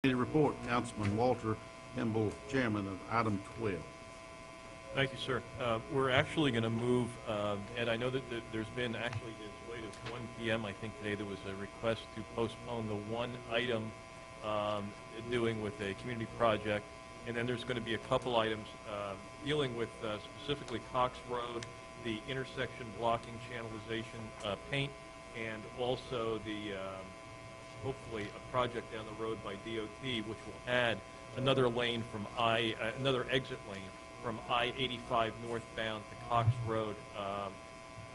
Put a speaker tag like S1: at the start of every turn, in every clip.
S1: Committee report, Councilman Walter Kimball, Chairman of item 12.
S2: Thank you, sir. We're actually going to move, and I know that there's been actually as late as 1 p.m. I think today there was a request to postpone the one item doing with a community project, and then there's going to be a couple items dealing with specifically Cox Road, the intersection blocking channelization paint, and also the hopefully a project down the road by DOT, which will add another lane from another exit lane from I-85 northbound to Cox Road,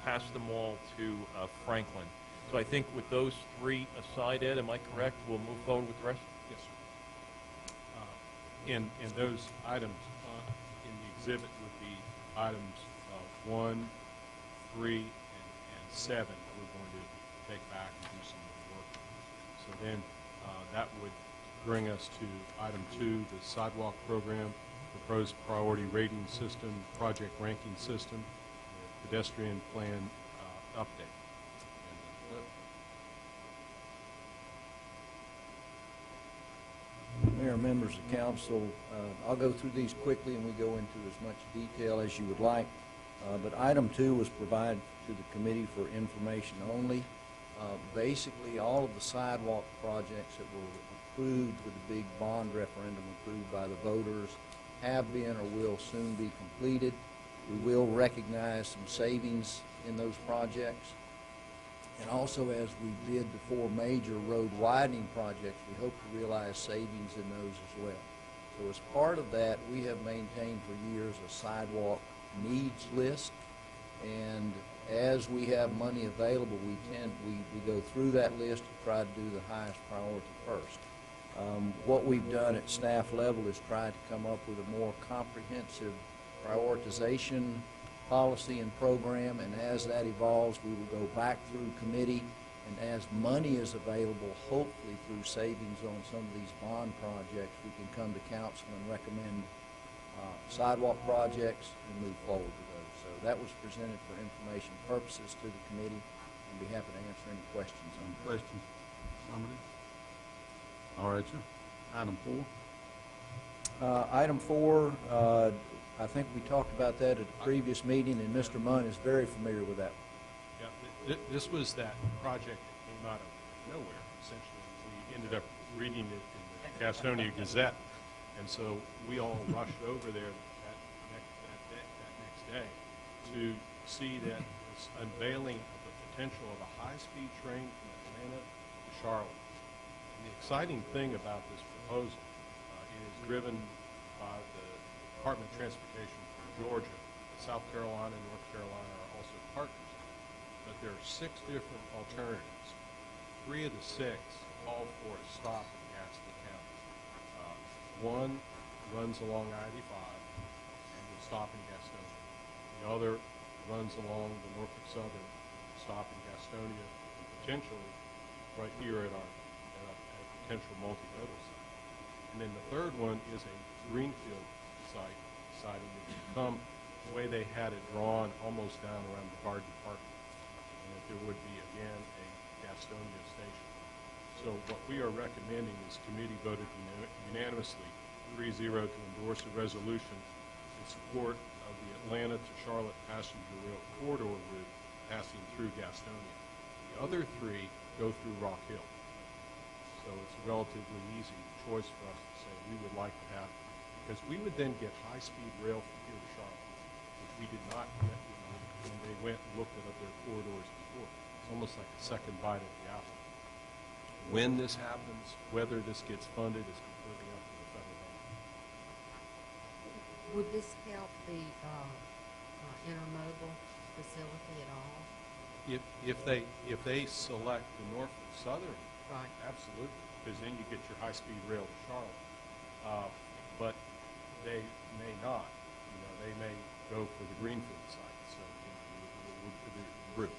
S2: past the mall to Franklin. So I think with those three aside, Ed, am I correct? We'll move forward with the rest?
S3: Yes, sir. And those items in the exhibit would be items 1, 3, and 7 that we're going to take back and do some more work. So then that would bring us to item 2, the sidewalk program, proposed priority rating system, project ranking system, pedestrian plan update.
S4: Mayor, members of council, I'll go through these quickly and we go into as much detail as you would like. But item 2 was provided to the committee for information only. Basically, all of the sidewalk projects that were approved with the big bond referendum approved by the voters have been or will soon be completed. We will recognize some savings in those projects. And also, as we bid the 4 major road widening projects, we hope to realize savings in those as well. So as part of that, we have maintained for years a sidewalk needs list, and as we have money available, we go through that list to try to do the highest priority first. What we've done at staff level is try to come up with a more comprehensive prioritization policy and program, and as that evolves, we will go back through committee, and as money is available, hopefully through savings on some of these bond projects, we can come to council and recommend sidewalk projects and move forward with those. So that was presented for information purposes to the committee, and be happy to answer any questions on that.
S1: Questions? Somebody? All right, sir. Item 4.
S4: Item 4, I think we talked about that at a previous meeting, and Mr. Munn is very familiar with that one.
S3: Yeah, this was that project that came out of nowhere, essentially. We ended up reading it in the Gastonia Gazette, and so we all rushed over there that next day to see that this unveiling of the potential of a high-speed train from Atlanta to Charlotte. And the exciting thing about this proposal, it is driven by the Department of Transportation for Georgia. South Carolina and North Carolina are also partners. But there are 6 different alternatives. 3 of the 6 call for a stop in Gaston County. One runs along I-85 and will stop in Gastonia. The other runs along the Norfolk Southern, stop in Gastonia, and potentially right here at a potential multimodal site. And then the third one is a greenfield siding that would come the way they had it drawn, almost down around the Garden Park, and that there would be again a Gastonia station. So what we are recommending is committee voted unanimously 3-0 to endorse a resolution in support of the Atlanta to Charlotte passenger rail corridor route passing through Gastonia. The other 3 go through Rock Hill. So it's a relatively easy choice for us to say we would like to have, because we would then get high-speed rail from here to Charlotte, which we did not get when they went and looked at other corridors before. It's almost like a second bite at the apple. When this happens, whether this gets funded is completely up to the federal government.
S5: Would this help the intermodal facility at all?
S3: If they select the Norfolk Southern,
S5: Right.
S3: absolutely, because then you get your high-speed rail to Charlotte. But they may not. They may go for the greenfield site. So the route.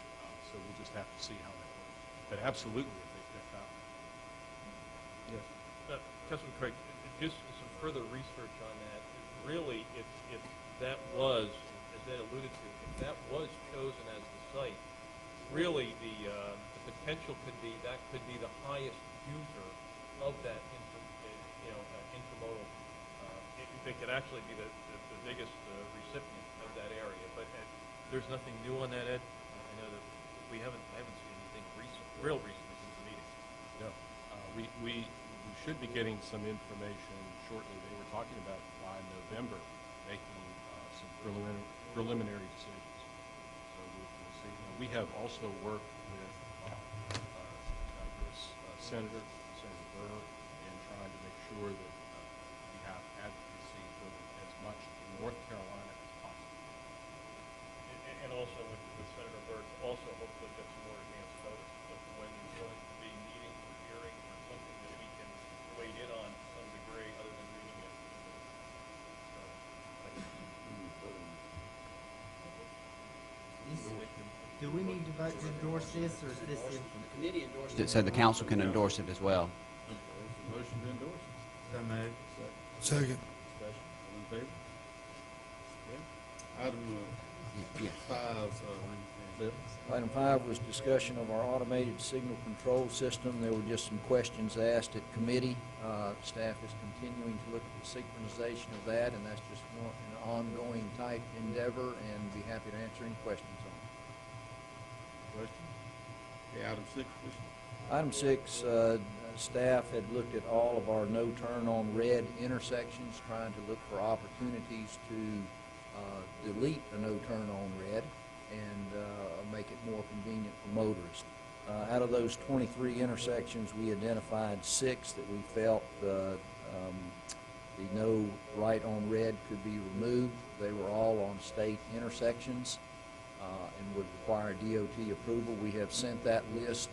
S3: So we'll just have to see how that works. But absolutely, if they pick that.
S4: Yes.
S2: Councilman Craig, just some further research on that. Really, if that was, as Ed alluded to, if that was chosen as the site, really the potential could be that could be the highest user of that they could actually be the biggest recipient of that area. But there's nothing new on that, Ed? I know that I haven't seen anything real recent since the meeting.
S3: No. We should be getting some information shortly. They were talking about by November making some preliminary decisions. So we'll see. We have also worked with Senator Burr in trying to make sure that we have advocacy for as much North Carolina as possible.
S2: And also with Senator Byrd, also hopefully get some more advance notice of when you're going to be meeting or hearing or something that we can wade in on to some degree other than reading it.
S6: Do we need to vote to endorse this, or is this information?
S7: So the council can endorse it as well.
S1: Motion to endorse. So moved.
S8: Second.
S1: Discussion, all in favor? Okay. Item
S7: Yes.
S1: 5, Bill.
S4: Item 5 was discussion of our automated signal control system. There were just some questions asked at committee. Staff is continuing to look at the synchronization of that, and that's just an ongoing type endeavor, and be happy to answer any questions on it.
S1: Question? Okay, item 6, please.
S4: Item 6, staff had looked at all of our no turn on red intersections, trying to look for opportunities to delete a no turn on red and make it more convenient for motorists. Out of those 23 intersections, we identified 6 that we felt the no right on red could be removed. They were all on state intersections and would require DOT approval. We have sent that list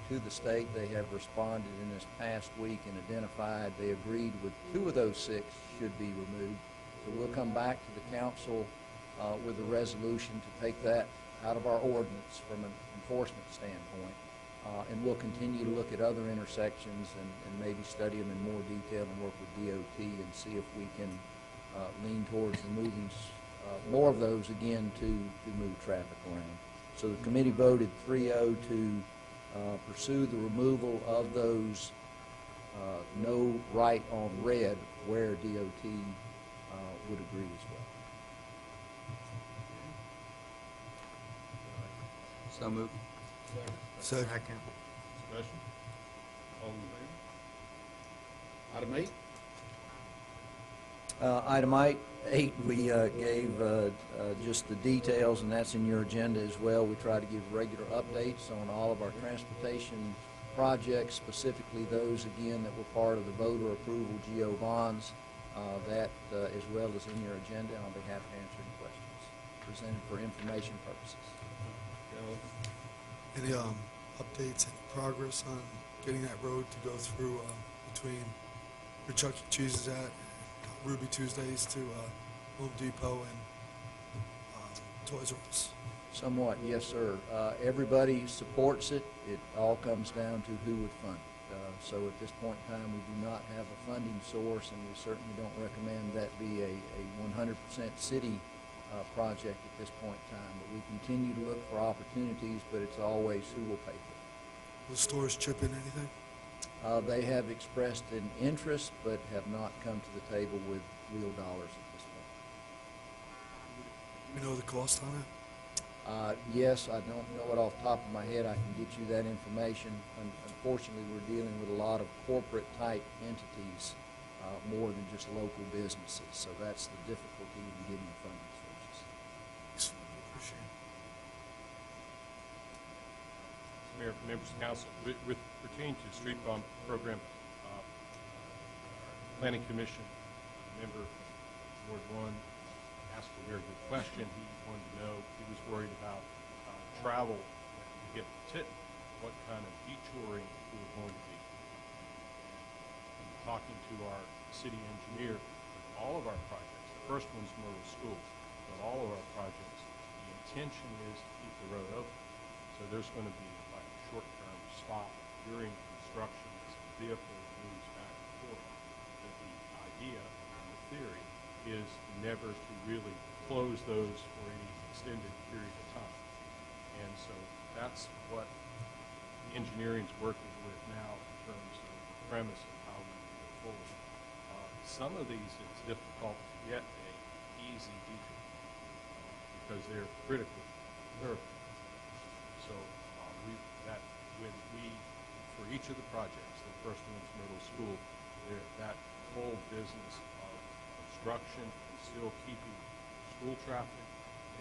S4: to the state. They have responded in this past week and identified they agreed with 2 of those 6 should be removed. So we'll come back to the council with a resolution to take that out of our ordinance from an enforcement standpoint. And we'll continue to look at other intersections and maybe study them in more detail and work with DOT and see if we can lean towards removing more of those again to move traffic around. So the committee voted 3-0 to pursue the removal of those no right on red where DOT would agree as well.
S7: So moved.
S8: Second.
S1: Discussion, all in favor? Item 8.
S4: Item 8, we gave just the details, and that's in your agenda as well. We try to give regular updates on all of our transportation projects, specifically those, again, that were part of the voter approval GO bonds. That as well as in your agenda, and I'll be happy to answer any questions presented for information purposes.
S8: Any updates, any progress on getting that road to go through between where Chuck E. Cheese is at, Ruby Tuesdays to Home Depot and Toys R Us?
S4: Somewhat, yes, sir. Everybody supports it. It all comes down to who would fund it. So at this point in time, we do not have a funding source, and we certainly don't recommend that be a 100% city project at this point in time. But we continue to look for opportunities, but it's always who will pay for it.
S8: Will stores chip in anything?
S4: They have expressed an interest, but have not come to the table with real dollars at this point.
S8: Do we know the cost on it?
S4: Yes, I don't know it off the top of my head. I can get you that information. Unfortunately, we're dealing with a lot of corporate-type entities more than just local businesses. So that's the difficulty in getting the funding sources.
S8: Thanks. Appreciate it.
S3: Mayor, members of council, with pertaining to the street bump program, Planning Commission member Ward 1 asked a very good question. He wanted to know, he was worried about travel to get to Titon, what kind of detouring we were going to be. And talking to our city engineer, all of our projects, the first one's Myrtle School, but all of our projects, the intention is to keep the road open. So there's going to be like a short-term stop during construction as the vehicle moves back and forth. But the idea and the theory is never to really close those for any extended period of time. And so that's what the engineering's working with now in terms of the premise of how we go forward. some of these, it's difficult to get a easy detail because they're critically thorough. So for each of the projects, the First Lawrence Middle School, that whole business of construction and still keeping school traffic,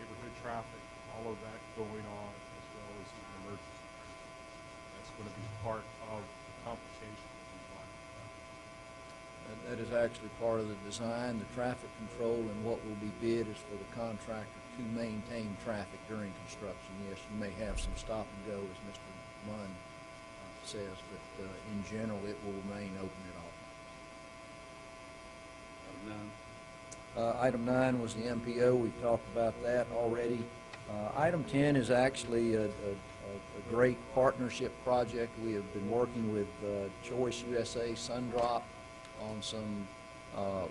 S3: neighborhood traffic, all of that going on, as well as the emergency. That's going to be part of the complication of these line projects.
S4: That is actually part of the design, the traffic control, and what will be bid is for the contractor to maintain traffic during construction. Yes, you may have some stop and go, as Mr. Munn says, but in general, it will remain open at all times. Item 9 was the MPO. We've talked about that already. Item 10 is actually a great partnership project. We have been working with Choice USA Sundrop on some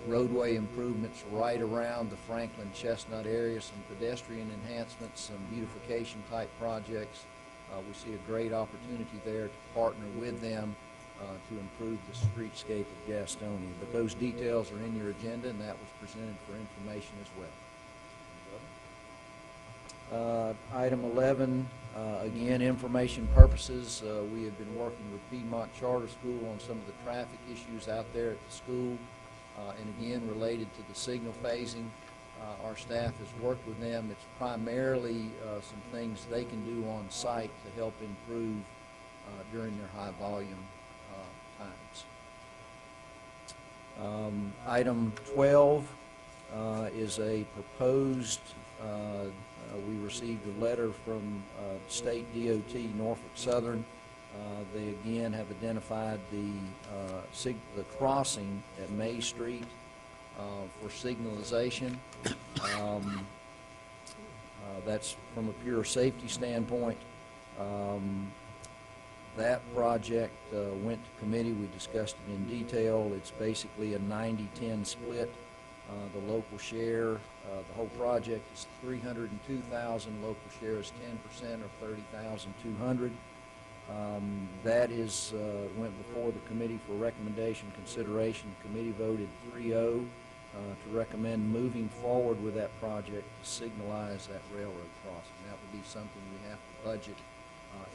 S4: roadway improvements right around the Franklin Chestnut area, some pedestrian enhancements, some beautification type projects. We see a great opportunity there to partner with them to improve the streetscape of Gastonia. But those details are in your agenda, and that was presented for information as well. Item 11, again, information purposes. We have been working with Piedmont Charter School on some of the traffic issues out there at the school, and again, related to the signal phasing. Our staff has worked with them. It's primarily some things they can do on site to help improve during their high volume times. Item 12 is a proposed, we received a letter from State DOT Norfolk Southern. They again have identified the crossing at May Street for signalization. That's from a pure safety standpoint. That project went to committee. We discussed it in detail. It's basically a 90-10 split. The local share, the whole project is $302,000. Local share is 10% or $30,200. That is went before the committee for recommendation consideration. The committee voted 3-0 to recommend moving forward with that project to signalize that railroad crossing. That would be something we have to budget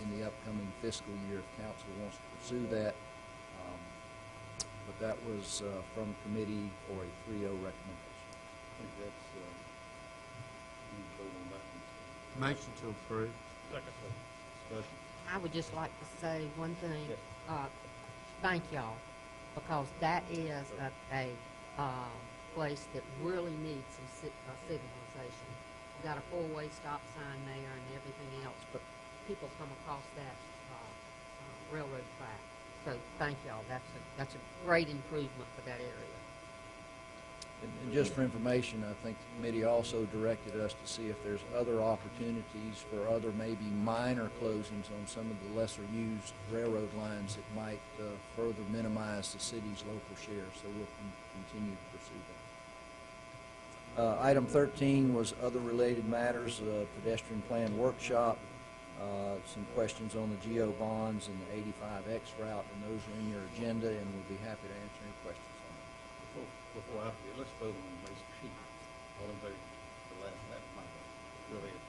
S4: in the upcoming fiscal year if council wants to pursue that. But that was from committee for a 3-0 recommendation.
S1: I think that's, we can vote on that one. Motion to approve.
S3: Second.
S1: Discussion.
S5: I would just like to say one thing. Thank y'all, because that is a place that really needs some signalization. We've got a four-way stop sign there and everything else, but people come across that railroad track. So thank y'all. That's a great improvement for that area.
S4: And just for information, I think the committee also directed us to see if there's other opportunities for other maybe minor closings on some of the lesser used railroad lines that might further minimize the city's local share. So we'll continue to pursue that. Item 13 was other related matters, pedestrian plan workshop, some questions on the GO bonds and the 85X route, and those are in your agenda, and we'll be happy to answer any questions on them.
S1: Before I forget, let's vote on May Street. All in favor? The last, that's my vote. Go ahead.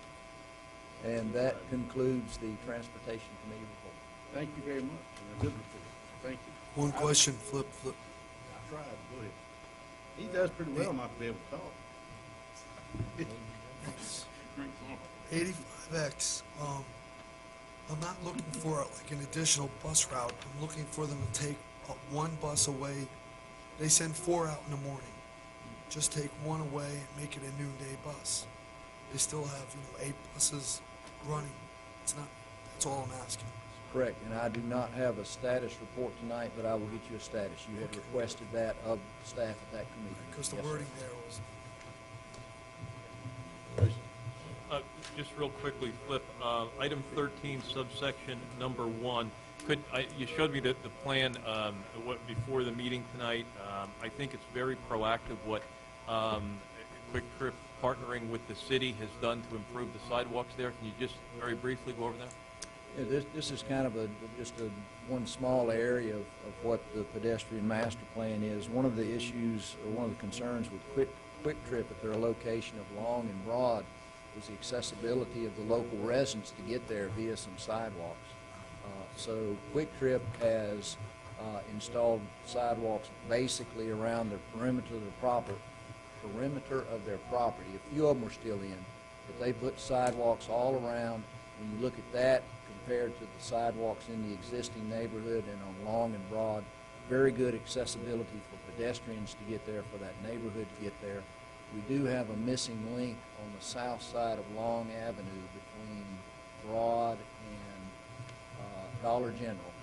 S4: And that concludes the Transportation Committee report.
S1: Thank you very much. A good report. Thank you.
S8: One question, Flip.
S1: I tried. Go ahead. He does pretty well not to be able to talk.
S8: Thanks. 85X, I'm not looking for like an additional bus route. I'm looking for them to take one bus away. They send 4 out in the morning. Just take one away and make it a noonday bus. They still have, 8 buses running. That's all I'm asking.
S4: Correct, and I do not have a status report tonight, but I will get you a status. You had requested that of the staff at that committee.
S8: Because the
S4: Yes, sir.
S8: wording there was,
S2: Just real quickly, Flip, item 13, subsection number 1. You showed me the plan before the meeting tonight. I think it's very proactive what Quick Trip partnering with the city has done to improve the sidewalks there. Can you just very briefly go over that?
S4: Yeah, this is kind of just one small area of what the pedestrian master plan is. One of the issues, or one of the concerns with Quick Trip at their location of Long and Broad was the accessibility of the local residents to get there via some sidewalks. So Quick Trip has installed sidewalks basically around the perimeter of their property. A few of them are still in, but they put sidewalks all around. When you look at that compared to the sidewalks in the existing neighborhood and on Long and Broad, very good accessibility for pedestrians to get there, for that neighborhood to get there. We do have a missing link on the south side of Long Avenue between Broad and Dollar General.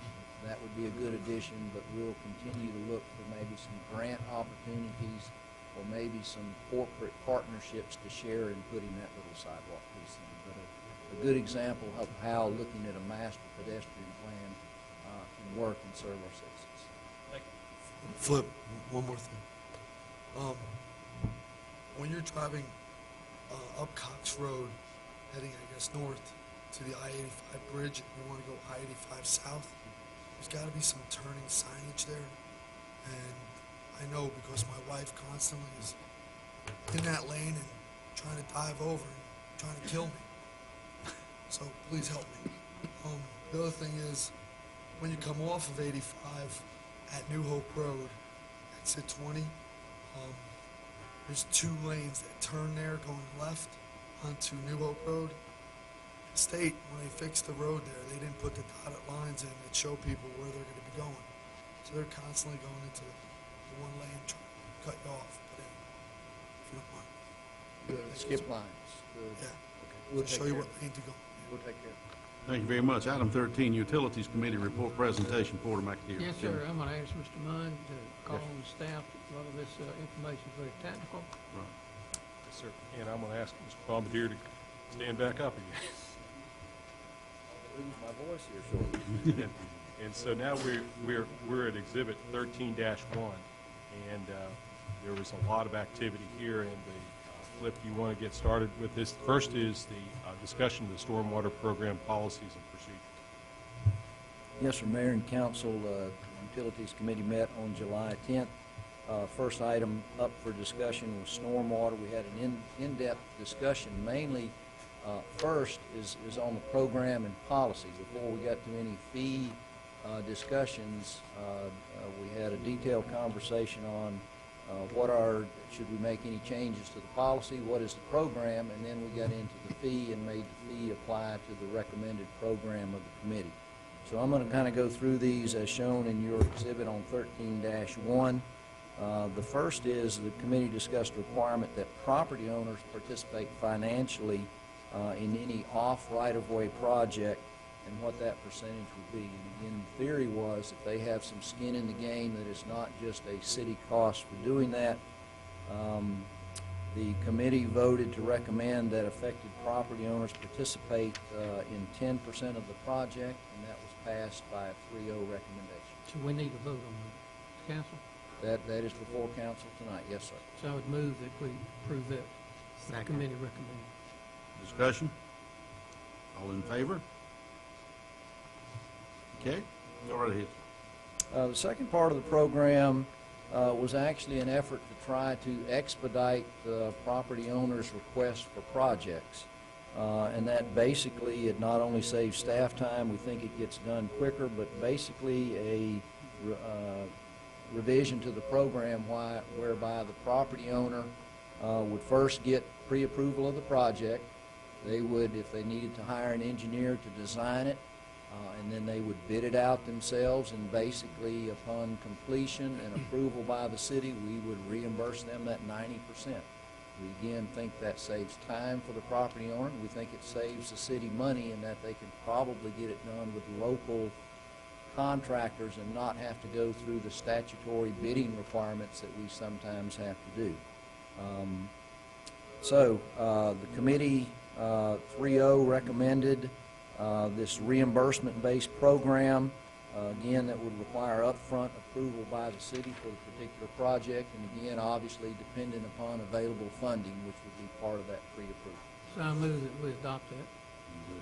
S4: That would be a good addition, but we'll continue to look for maybe some grant opportunities or maybe some corporate partnerships to share in putting that little sidewalk piece in. But a good example of how looking at a master pedestrian plan can work and serve our citizens.
S8: Flip, one more thing. When you're driving up Cox Road, heading, I guess, north to the I-85 bridge, and you want to go I-85 south, there's got to be some turning signage there. And I know because my wife constantly is in that lane and trying to dive over and trying to kill me. So please help me. The other thing is, when you come off of 85 at New Hope Road, exit 20, there's 2 lanes that turn there going left onto New Hope Road. The state, when they fixed the road there, they didn't put the dotted lines in that show people where they're going to be going. So they're constantly going into the one lane trying to cut you off. But if you don't mind.
S4: The skip lines.
S8: Yeah.
S4: We'll
S8: To
S4: take
S8: show you
S4: care
S8: what lane to go.
S4: We'll take care of it.
S1: Thank you very much. Item 13, Utilities Committee Report Presentation, Porter McAteer.
S9: Yes, sir. I'm going to ask Mr. Munn to call on the staff. A lot of this information is very technical.
S1: Right.
S3: Yes, sir. And I'm going to ask Mr. Bombardier to stand back up again.
S4: I'll lose my voice here shortly.
S3: And so now we're at Exhibit 13-1, and there was a lot of activity here. And Flip, you want to get started with this? First is the discussion of the stormwater program policies and procedures.
S4: Yes, sir, Mayor and Council, the Utilities Committee met on July 10th. First item up for discussion was stormwater. We had an in-depth discussion. Mainly, first is on the program and policy. Before we got to any fee discussions, we had a detailed conversation on should we make any changes to the policy, what is the program, and then we got into the fee and made the fee apply to the recommended program of the committee. So I'm going to kind of go through these as shown in your exhibit on 13-1. The first is the committee discussed a requirement that property owners participate financially in any off right-of-way project and what that percentage would be. And again, the theory was if they have some skin in the game, that it's not just a city cost for doing that. The committee voted to recommend that affected property owners participate in 10% of the project, and that was passed by a 3-0 recommendation.
S9: So we need to vote on the council.
S4: That is before council tonight. Yes, sir.
S9: So I would move that we approve that. The committee recommended.
S1: Discussion? All in favor? Okay, go right ahead.
S4: The second part of the program was actually an effort to try to expedite the property owner's request for projects. And that basically, it not only saves staff time, we think it gets done quicker, but basically a revision to the program whereby the property owner would first get pre-approval of the project. They would, if they needed to hire an engineer to design it, and then they would bid it out themselves, and basically upon completion and approval by the city, we would reimburse them that 90%. We again think that saves time for the property owner. We think it saves the city money in that they can probably get it done with local contractors and not have to go through the statutory bidding requirements that we sometimes have to do. The committee 3-0 recommended this reimbursement-based program, again, that would require upfront approval by the city for the particular project, and again, obviously dependent upon available funding, which would be part of that pre-approval.
S9: So I move that we adopt that.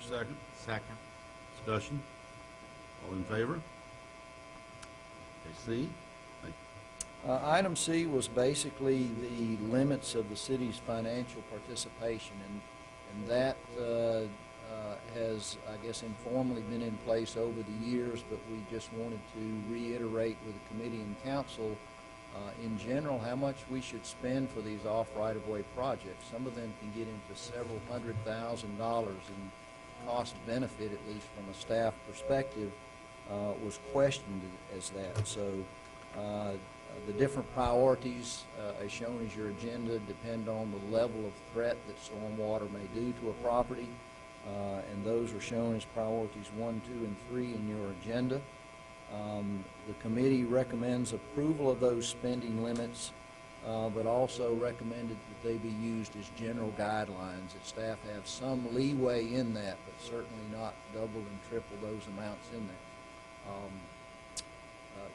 S1: Is there a second?
S7: Second.
S1: discussion? All in favor? Okay, C. Thank
S4: Item C was basically the limits of the city's financial participation, and that has, I guess, informally been in place over the years, but we just wanted to reiterate with the committee and council, in general, how much we should spend for these off-right-of-way projects. Some of them can get into several $100,000 in cost benefit, at least from a staff perspective, was questioned as that. So the different priorities, as shown as your agenda, depend on the level of threat that stormwater may do to a property, and those are shown as priorities 1, 2, and 3 in your agenda. The committee recommends approval of those spending limits, but also recommended that they be used as general guidelines, that staff have some leeway in that, but certainly not double and triple those amounts in there.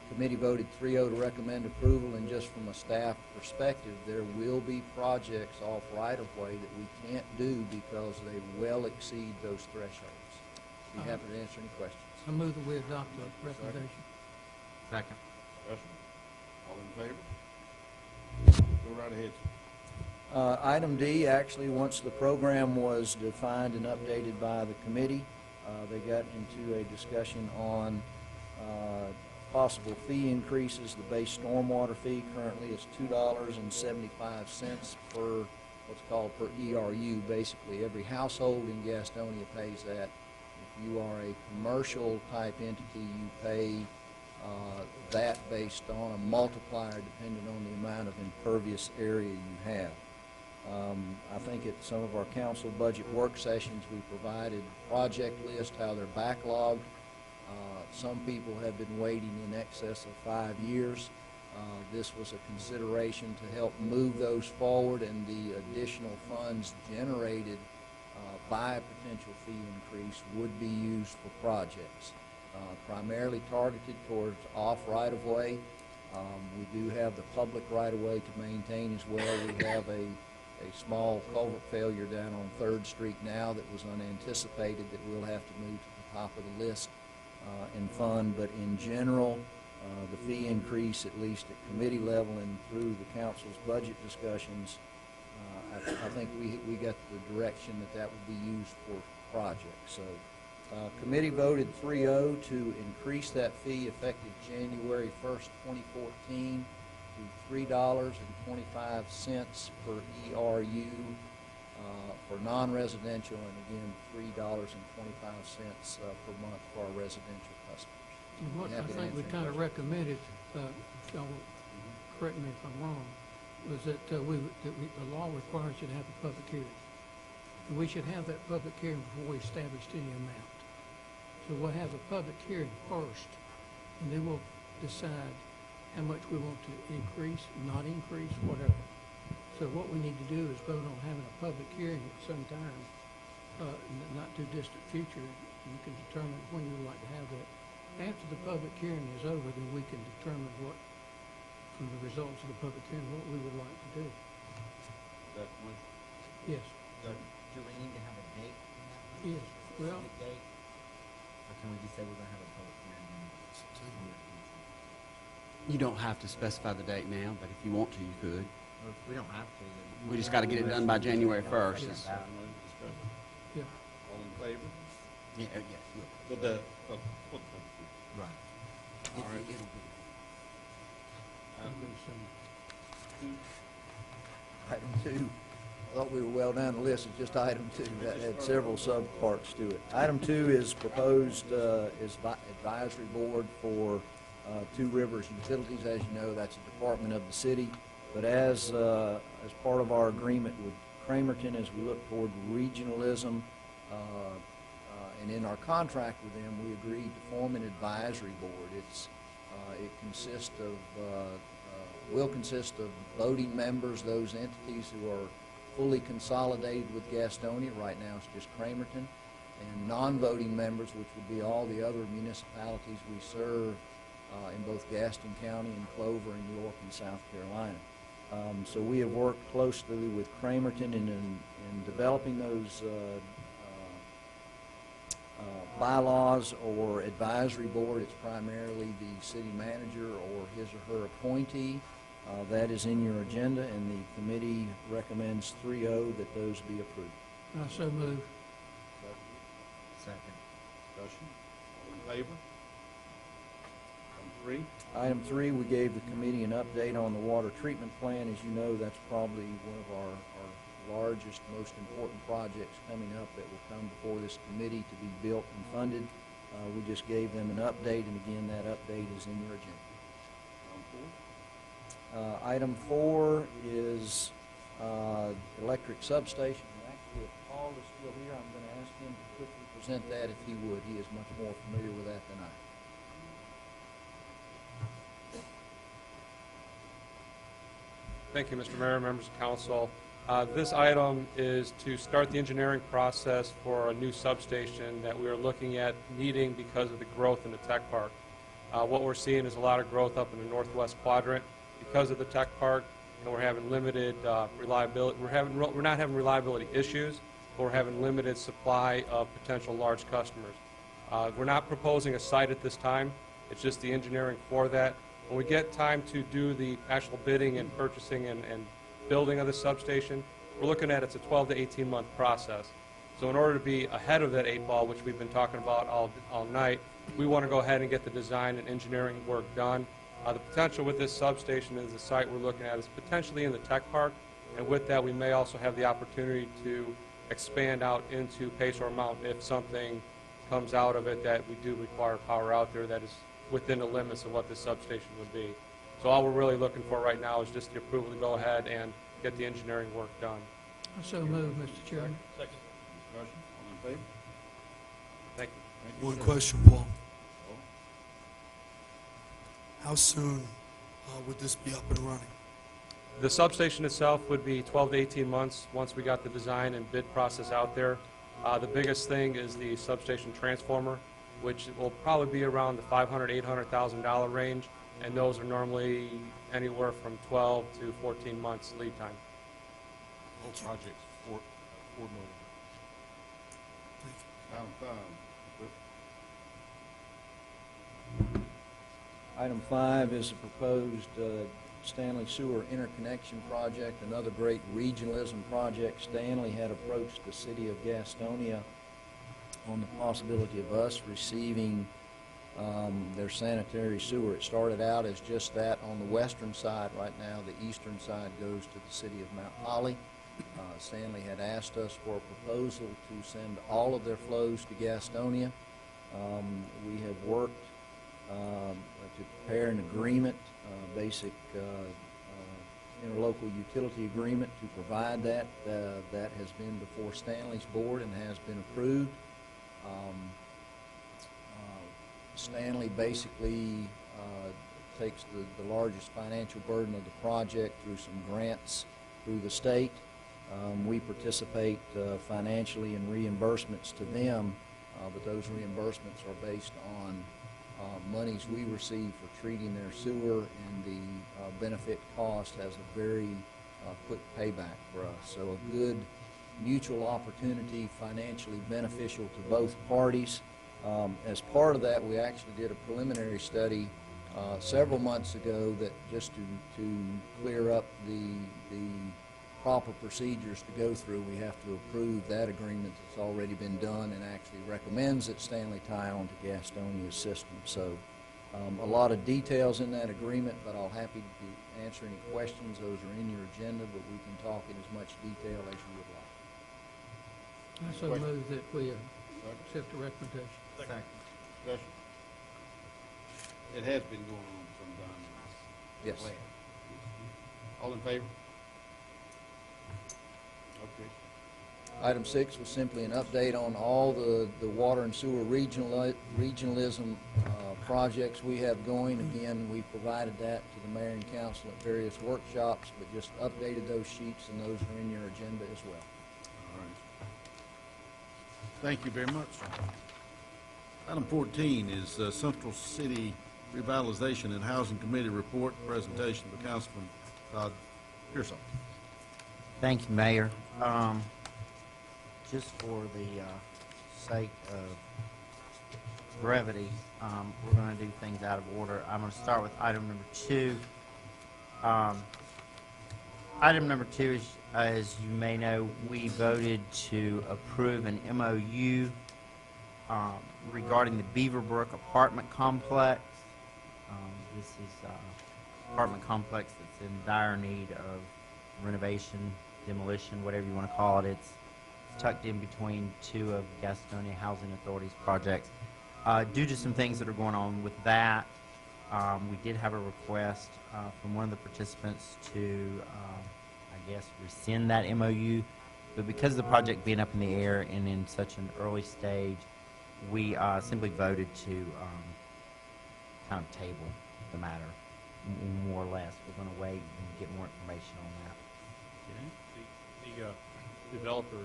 S4: Committee voted 3-0 to recommend approval, and just from a staff perspective, there will be projects off right-of-way that we can't do because they well exceed those thresholds. Be happy to answer any questions.
S9: I move that we adopt the recommendation.
S7: Second.
S1: Discussion? All in favor? Go right ahead.
S4: Item D, actually, once the program was defined and updated by the committee, they got into a discussion on possible fee increases. The base stormwater fee currently is $2.75 per what's called per ERU. Basically, every household in Gastonia pays that. If you are a commercial type entity, you pay that based on a multiplier depending on the amount of impervious area you have. I think at some of our council budget work sessions, we provided project lists, how they're backlogged. Some people have been waiting in excess of 5 years. This was a consideration to help move those forward, and the additional funds generated by a potential fee increase would be used for projects, primarily targeted towards off right-of-way. We do have the public right-of-way to maintain as well. We have a small culvert failure down on 3rd Street now that was unanticipated that we'll have to move to the top of the list and fund. But in general, the fee increase, at least at committee level and through the council's budget discussions, I think we got the direction that would be used for projects. So committee voted 3-0 to increase that fee effective January 1st, 2014 to $3.25 per ERU for non-residential, and again $3.25 per month for our residential customers.
S9: And what I think we kind of recommended, y'all correct me if I'm wrong, was that the law requires you to have a public hearing. And we should have that public hearing before we established any amount. So we'll have a public hearing first, and then we'll decide how much we want to increase, not increase, whatever. So what we need to do is vote on having a public hearing at some time, not too distant future. You can determine when you would like to have that. After the public hearing is over, then we can determine what, from the results of the public hearing, what we would like to do.
S1: Is that the motion?
S9: Yes.
S6: Do we need to have a date on that?
S9: Yes. Well,
S6: Specific date? Or can we just say we're gonna have a public hearing in September?
S7: You don't have to specify the date now, but if you want to, you could.
S6: Or if we don't have to, then.
S7: We just got to get it done by January 1st.
S9: Yes.
S1: Discussion?
S9: yeah.
S1: All in favor?
S7: Yeah, yeah.
S1: With the,
S6: Right.
S1: all right.
S9: I'll do some-
S4: Item 2, I thought we were well down the list. It's just item 2. That had several subparts to it. Item 2 is proposed advisory board for Two Rivers Utilities. As you know, that's a department of the city. But as part of our agreement with Cramerton, as we look toward regionalism, and in our contract with them, we agreed to form an advisory board. It consists of will consist of voting members, those entities who are fully consolidated with Gastonia. Right now, it's just Cramerton, and non-voting members, which would be all the other municipalities we serve in both Gaston County and Clover and York and South Carolina. So we have worked closely with Cramerton in developing those bylaws or advisory board, it's primarily the city manager or his or her appointee. That is in your agenda, and the committee recommends 3-0 that those be approved.
S9: I so move.
S6: Second.
S1: Discussion. All in favor? Item 3.
S4: Item 3, we gave the committee an update on the water treatment plan. As you know, that's probably one of our largest, most important projects coming up that will come before this committee to be built and funded. We just gave them an update, and again, that update is in your agenda. Item 4 is electric substation. And actually, if Paul is still here, I'm going to ask him to quickly present that if he would. He is much more familiar with that than I am.
S10: Thank you, Mr. Mayor, members of council. This item is to start the engineering process for a new substation that we are looking at needing because of the growth in the tech park. What we're seeing is a lot of growth up in the northwest quadrant because of the tech park, and we're having limited reliability. We're not having reliability issues, but we're having limited supply of potential large customers. We're not proposing a site at this time. It's just the engineering for that. When we get time to do the actual bidding and purchasing and building of the substation, we're looking at it's a 12 to 18 month process. So in order to be ahead of that 8 ball, which we've been talking about all night, we want to go ahead and get the design and engineering work done. The potential with this substation is the site we're looking at is potentially in the tech park, and with that we may also have the opportunity to expand out into Pacor Mountain if something comes out of it that we do require power out there that is within the limits of what this substation would be. So all we're really looking for right now is just the approval to go ahead and get the engineering work done.
S9: I so move, Mr. Chairman.
S1: Second. Discussion. All in favor?
S10: Thank you.
S1: Thank you,
S8: One
S1: sir.
S8: question, Paul.
S1: Oh,
S8: How soon would this be up and running?
S10: The substation itself would be 12 to 18 months once we got the design and bid process out there. The biggest thing is the substation transformer, which will probably be around the $500,000, $800,000 range, and those are normally anywhere from 12 to 14 months lead time.
S3: The whole project's $4 million.
S1: Item 5.
S4: Item 5 is a proposed Stanley Sewer Interconnection Project, another great regionalism project. Stanley had approached the city of Gastonia on the possibility of us receiving their sanitary sewer. It started out as just that on the western side. Right now, the eastern side goes to the city of Mount Holly. Stanley had asked us for a proposal to send all of their flows to Gastonia. We have worked to prepare an agreement, basic interlocal utility agreement to provide that. That has been before Stanley's board and has been approved. Stanley basically takes the largest financial burden of the project through some grants through the state. We participate financially in reimbursements to them, but those reimbursements are based on monies we receive for treating their sewer, and the benefit cost has a very quick payback for us. So a good mutual opportunity, financially beneficial to both parties. As part of that, we actually did a preliminary study several months ago that just to clear up the proper procedures to go through, we have to approve that agreement that's already been done and actually recommends that Stanley tie on to Gastonia's system. So a lot of details in that agreement, but I'll happy to answer any questions. Those are in your agenda, but we can talk in as much detail as you would like.
S9: I so move that we accept the recommendation.
S6: Second.
S1: Discussion. It has been going on for some time.
S4: Yes.
S1: Glad. All in favor? Okay.
S4: Item 6 was simply an update on all the water and sewer regionalism projects we have going. Again, we provided that to the mayor and council at various workshops, but just updated those sheets, and those are in your agenda as well.
S1: All right. Thank you very much. Item 14 is Central City Revitalization and Housing Committee report presentation by Councilman Todd Pearsall.
S6: Thank you, Mayor. Just for the sake of brevity, we're going to do things out of order. I'm going to start with item number 2. Item number 2 is, as you may know, we voted to approve an MOU regarding the Beaverbrook apartment complex. This is an apartment complex that's in dire need of renovation, demolition, whatever you want to call it. It's tucked in between two of Gastonia Housing Authority's projects. Due to some things that are going on with that, we did have a request from one of the participants to, I guess, rescind that MOU. But because of the project being up in the air and in such an early stage, we simply voted to kind of table the matter, more or less. We're going to wait and get more information on that.
S3: The developer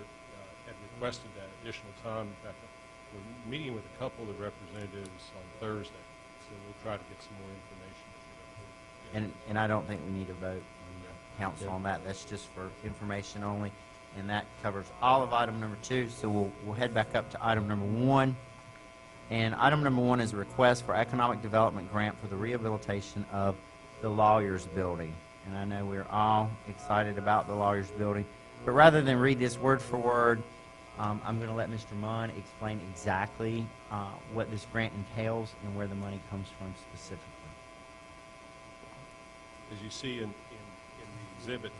S3: had requested that additional time. In fact, we're meeting with a couple of representatives on Thursday, so we'll try to get some more information.
S6: And I don't think we need a vote on council on that. That's just for information only, and that covers all of item number 2. So we'll head back up to item number 1. And item number 1 is a request for economic development grant for the rehabilitation of the Lawyers Building. And I know we're all excited about the Lawyers Building, but rather than read this word for word, I'm going to let Mr. Munn explain exactly what this grant entails and where the money comes from specifically.
S3: As you see in the exhibit,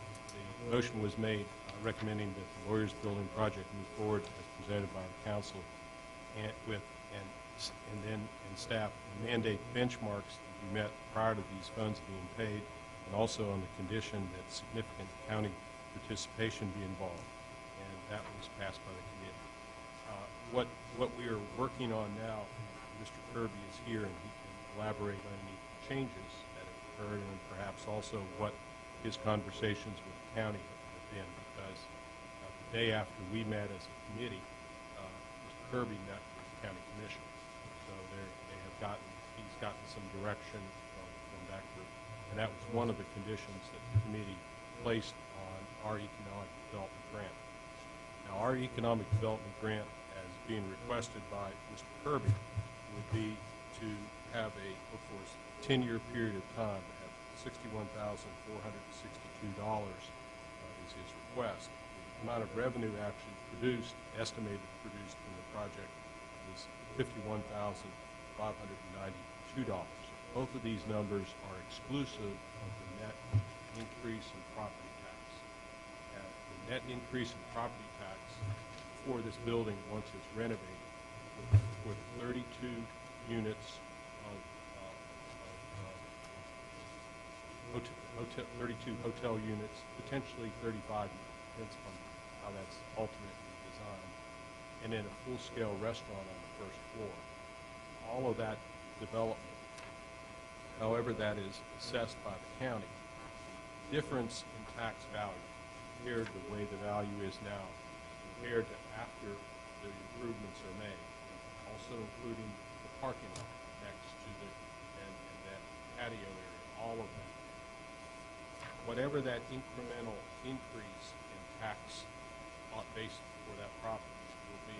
S3: the motion was made recommending that the Lawyers Building project move forward as presented by the council and staff mandate benchmarks to be met prior to these funds being paid, and also on the condition that significant county participation be involved. And that was passed by the committee. What we are working on now, Mr. Kirby is here and he can elaborate on any changes that have occurred and perhaps also what his conversations with the county have been, because the day after we met as a committee, Mr. Kirby met with the county commission. So he's gotten some direction from that group. And that was one of the conditions that the committee placed on our economic development grant. Now, our economic development grant, as being requested by Mr. Kirby, would be to have for a 10-year period of time, have $61,462 is his request. The amount of revenue actually estimated produced from the project is $51,592. Both of these numbers are exclusive of the net increase in property tax. The net increase in property tax for this building, once it's renovated, with 32 units of 32 hotel units, potentially 35, depends on how that's ultimately designed, and then a full-scale restaurant on the first floor. All of that development, however that is assessed by the county, difference in tax value compared to the way the value is now, compared to after the improvements are made, also including the parking lot next to and that patio area, all of that. Whatever that incremental increase in tax base for that property will be,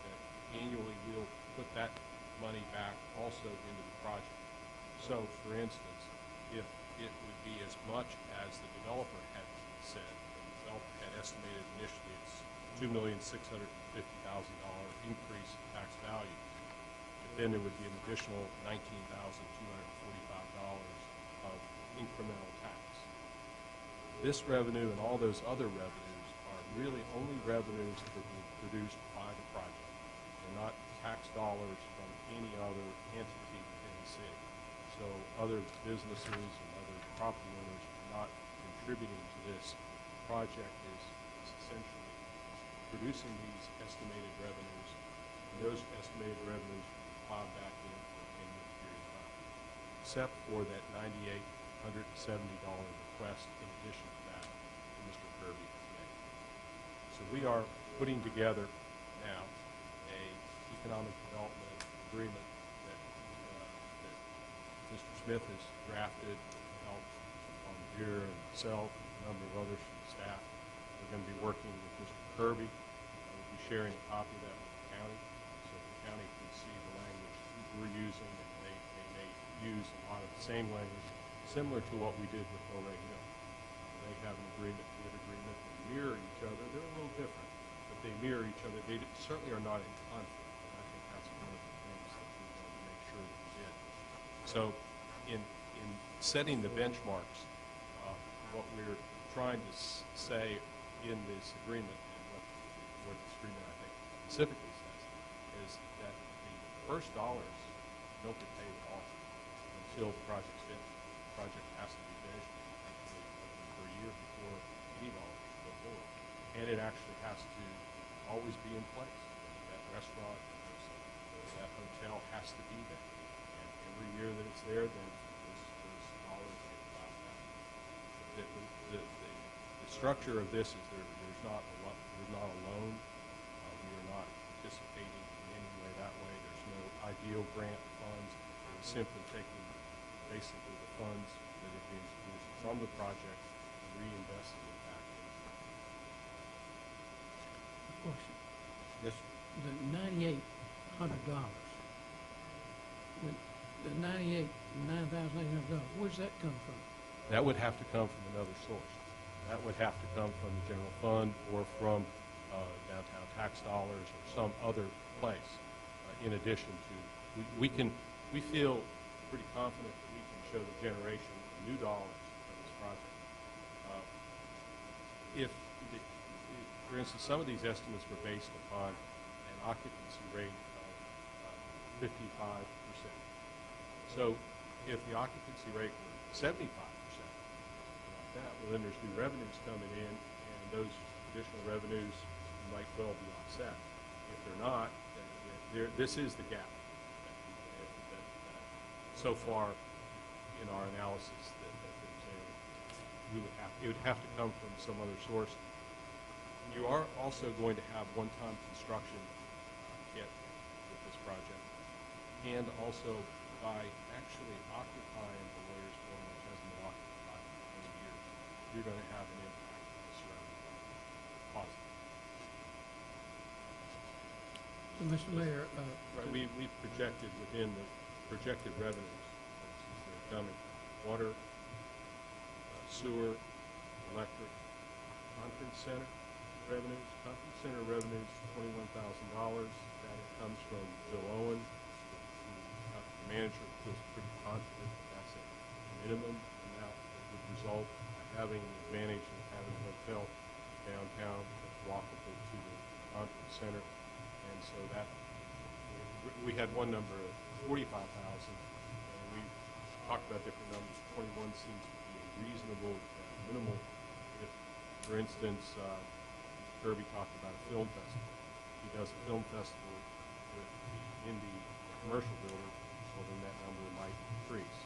S3: that annually we'll put that money back also into the project. So, for instance, if it would be as much as the developer had said, the developer had estimated initially it's $2,650,000 increase in tax value, but then there would be an additional $19,245 of incremental tax. This revenue and all those other revenues are really only revenues that were produced by the project. They're not tax dollars from any other entity within the city. So other businesses and other property owners are not contributing to this. The project is essentially producing these estimated revenues, and those estimated revenues will be plowed back in for a 10-year period of time, except for that $9,870 request in addition to that Mr. Kirby has made. So we are putting together now a economic development agreement that Mr. Smith has drafted with the help of Deere and myself and a number of others from the staff. We're going to be working with Mr. Kirby. We'll be sharing a copy of that with the county. county can see the language we're using, and they may use a lot of the same language, similar to what we did with Bowray Hill. They have an agreement, we have an agreement, they mirror each other, they're a little different, but they mirror each other. They certainly are not in conflict, and I think that's one of the things that we wanted to make sure that we did. So in setting the benchmarks, what we're trying to say in this agreement, and what this agreement I think specifically says, is that the first dollars don't get paid at all until the project's finished. The project has to be finished for a year before any dollars go forward. And it actually has to always be in place. That restaurant, that hotel has to be there. And every year that it's there, then those dollars get plowed back. The structure of this is there's not a loan. We are not participating in any way that way. There's no ideal grant funds. We're simply taking basically the funds that are being produced from the project and reinvesting it back into it.
S9: Question.
S4: Yes, sir.
S9: The $9,800, the $9,800, where's that come from?
S3: That would have to come from another source. That would have to come from the general fund or from downtown tax dollars or some other place. In addition to, we feel pretty confident that we can show the generation of new dollars from this project. For instance, some of these estimates were based upon an occupancy rate of 55%. So if the occupancy rate were 75%, well, then there's new revenues coming in, and those additional revenues might well be offset. If they're not, then this is the gap. That so far in our analysis, it would have to come from some other source. You are also going to have one-time construction hit with this project, and also by actually occupying the Lawyers Building, which hasn't been occupied for 20 years, you're going to have an impact on the surrounding positive.
S9: So, Mr. Mayor,
S3: Right, we've projected within the projected revenues, they're coming, water, sewer, electric, conference center revenues. Conference center revenues, $21,000. That comes from Bill Owen. The manager feels pretty confident that that's a minimum amount that would result in having the advantage of having a hotel downtown that's walkable to the conference center. And so that, we had one number of 45,000, and we talked about different numbers. 21 seems to be a reasonable, minimal. If, for instance, Kirby talked about a film festival. He does a film festival with the indie commercial builder, well, then that number might increase.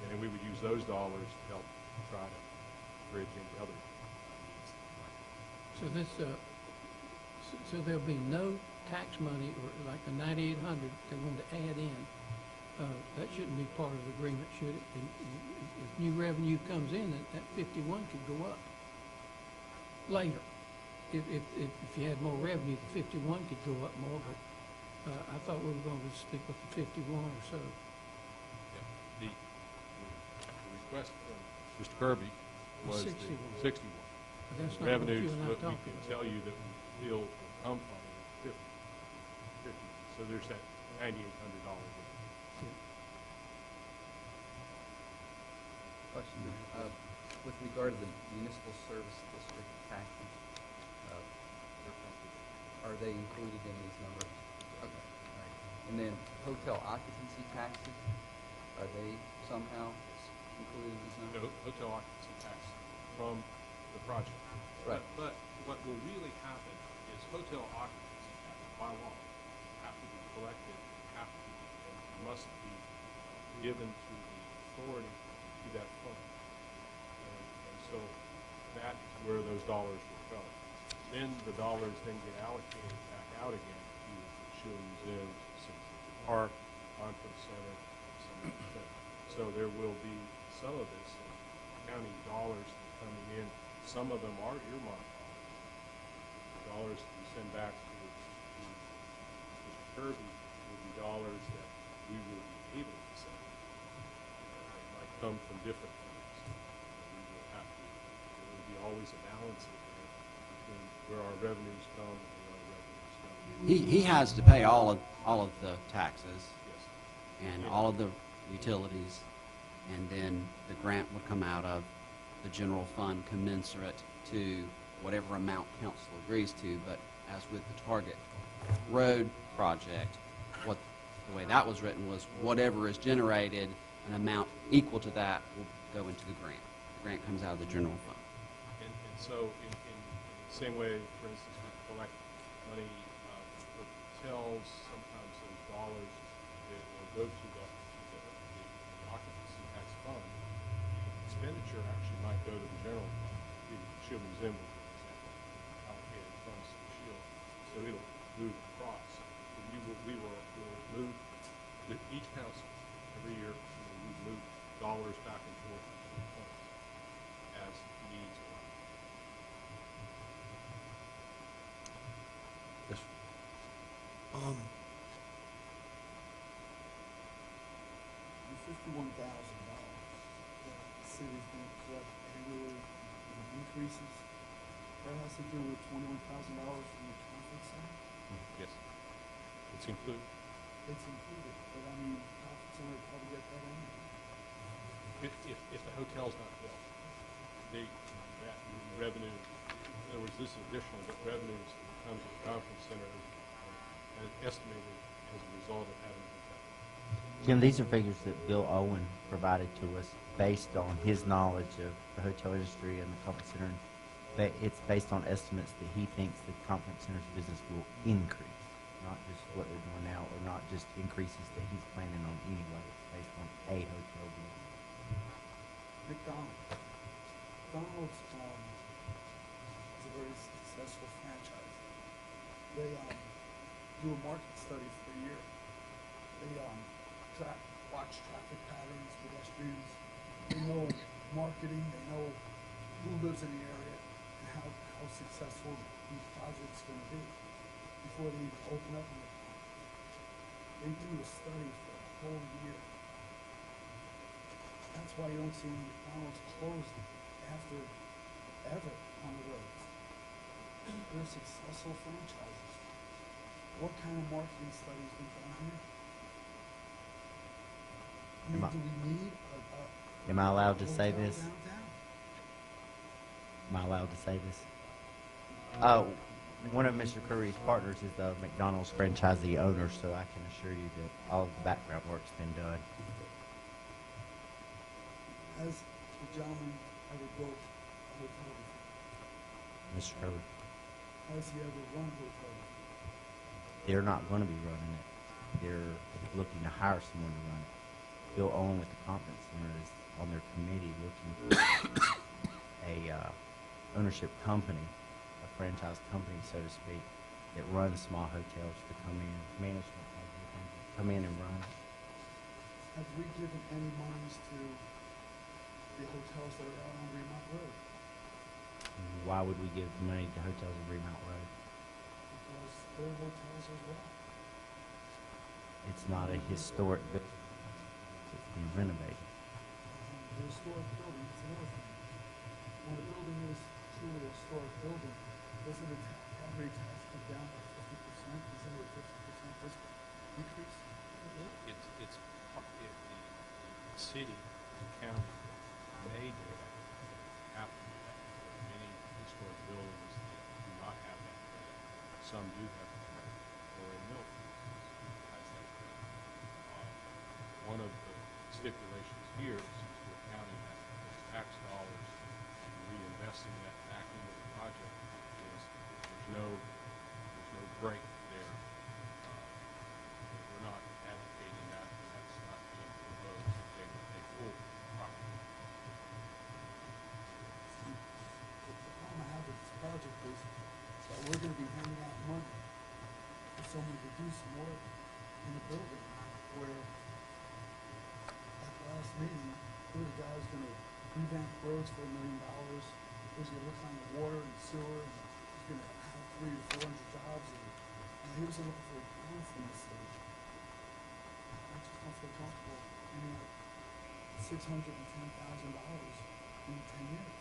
S3: And then we would use those dollars to help try to bridge any other needs.
S9: so this, so there'll be no tax money, or like the $9,800 they wanted to add in, that shouldn't be part of the agreement, should it? If new revenue comes in, that 51 could go up later. If you had more revenue, the 51 could go up more, but I thought we were going to stick with the 51 or so.
S3: Yeah. The request from Mr. Kirby was the
S9: 61.
S3: 61.
S9: But that's not what
S3: Revenues,
S9: you and I
S3: what we
S9: talked
S3: can
S9: about.
S3: tell you that we feel will come from it is 50. So there's that $9,800 difference.
S7: Question, with regard to the municipal service district taxes, are they included in these numbers? Okay, all right. And then hotel occupancy taxes, are they somehow included in these numbers?
S3: No, hotel occupancy tax from the project.
S7: Right.
S3: But what will really happen is hotel occupancy tax, by law, have to be collected, must be given to the authority to that fund. And so that is where those dollars will go. Then the dollars then get allocated back out again to the Chile Museum, Park, Conference Center, some of the things. So there will be some of this county dollars coming in. Some of them are earmarked dollars that we send back to Mr. Kirby will be dollars that we will be able to send. They might come from different funds. We will have to, there will be always a balance in there between where our revenues come and where our revenues come.
S11: He has to pay all of the taxes
S3: Yes.
S11: and all of the utilities, and then the grant would come out of the general fund commensurate to whatever amount council agrees to. But as with the Target Road project, the way that was written was whatever is generated, an amount equal to that will go into the grant. The grant comes out of the general fund.
S3: And so in the same way, for instance, we collect money for hotels, sometimes those dollars that will go to the occupancy tax fund. The expenditure actually might go to the general fund. The Shield Museum, for example, allocated funds to the Shield, so it'll move across. We will move, each council, every year, we move dollars back and forth between funds as needs arise.
S11: Yes.
S8: The $51,000 that the city's going to collect annually in increases, that has to do with $21,000 from the conference center?
S3: Yes. It's included.
S8: It's included, but I mean, the conference center would probably get that anyway.
S3: If the hotel's not built, that revenue, in other words, this is additional, but revenues that come to the conference center are estimated as a result of having a hotel.
S6: Jim, these are figures that Bill Owen provided to us based on his knowledge of the hotel industry and the conference center. It's based on estimates that he thinks the conference center's business will increase, not just what they're doing now, or not just increases that he's planning on anyway. It's based on a hotel business.
S8: McDonald's. McDonald's is a very successful franchise. They do a market study for a year. They watch traffic patterns, pedestrians. They know marketing. They know who lives in the area and how successful these projects going to be before they even open up. They do a study for a whole year. That's why you don't see any McDonald's closed after ever on the roads. They're successful franchises. What kind of marketing studies been done here? I mean, do we need a
S6: Am I allowed to say
S8: hotel
S6: this?
S8: downtown?
S6: Am I allowed to say this? One of Mr. Curry's partners is the McDonald's franchisee owner, so I can assure you that all of the background work's been done.
S8: Has the gentleman ever built a hotel before?
S6: Mr. Curry,
S8: Has he ever run a hotel before?
S6: they're not going to be running it. They're looking to hire someone to run it. Bill Owen with the conference center is on their committee looking for a ownership company, a franchise company, so to speak, that runs small hotels to come in, management company, come in and run.
S8: Have we given any monies to the hotels that are out on Remont Road?
S6: Why would we give money to hotels in Remount Road?
S8: Because they're hotels as well.
S6: It's not a historic building. It's being renovated.
S8: The historic building, it's another thing. When a building is truly a historic building, doesn't it average has to come down by 50%? Isn't it a 50% decrease?
S3: It's the city, the county may do that, have to do that. Many historic buildings that do not have that credit. Some do have that credit, or in Milton has that credit. One of the stipulations here, since we're counting that those tax dollars and reinvesting that back into the project, is there's no break there. We're not advocating that, and that's not being proposed. They will pay full property.
S8: The problem I have with this project is that we're gonna be handing out money for someone to do some work in the building where at the last meeting, here the guy's gonna revamp roads for $1 million. He's gonna look on the water and sewer, and he's gonna have 300 to 400 jobs, and he was looking for a grant from the city. $610,000 in 10 years.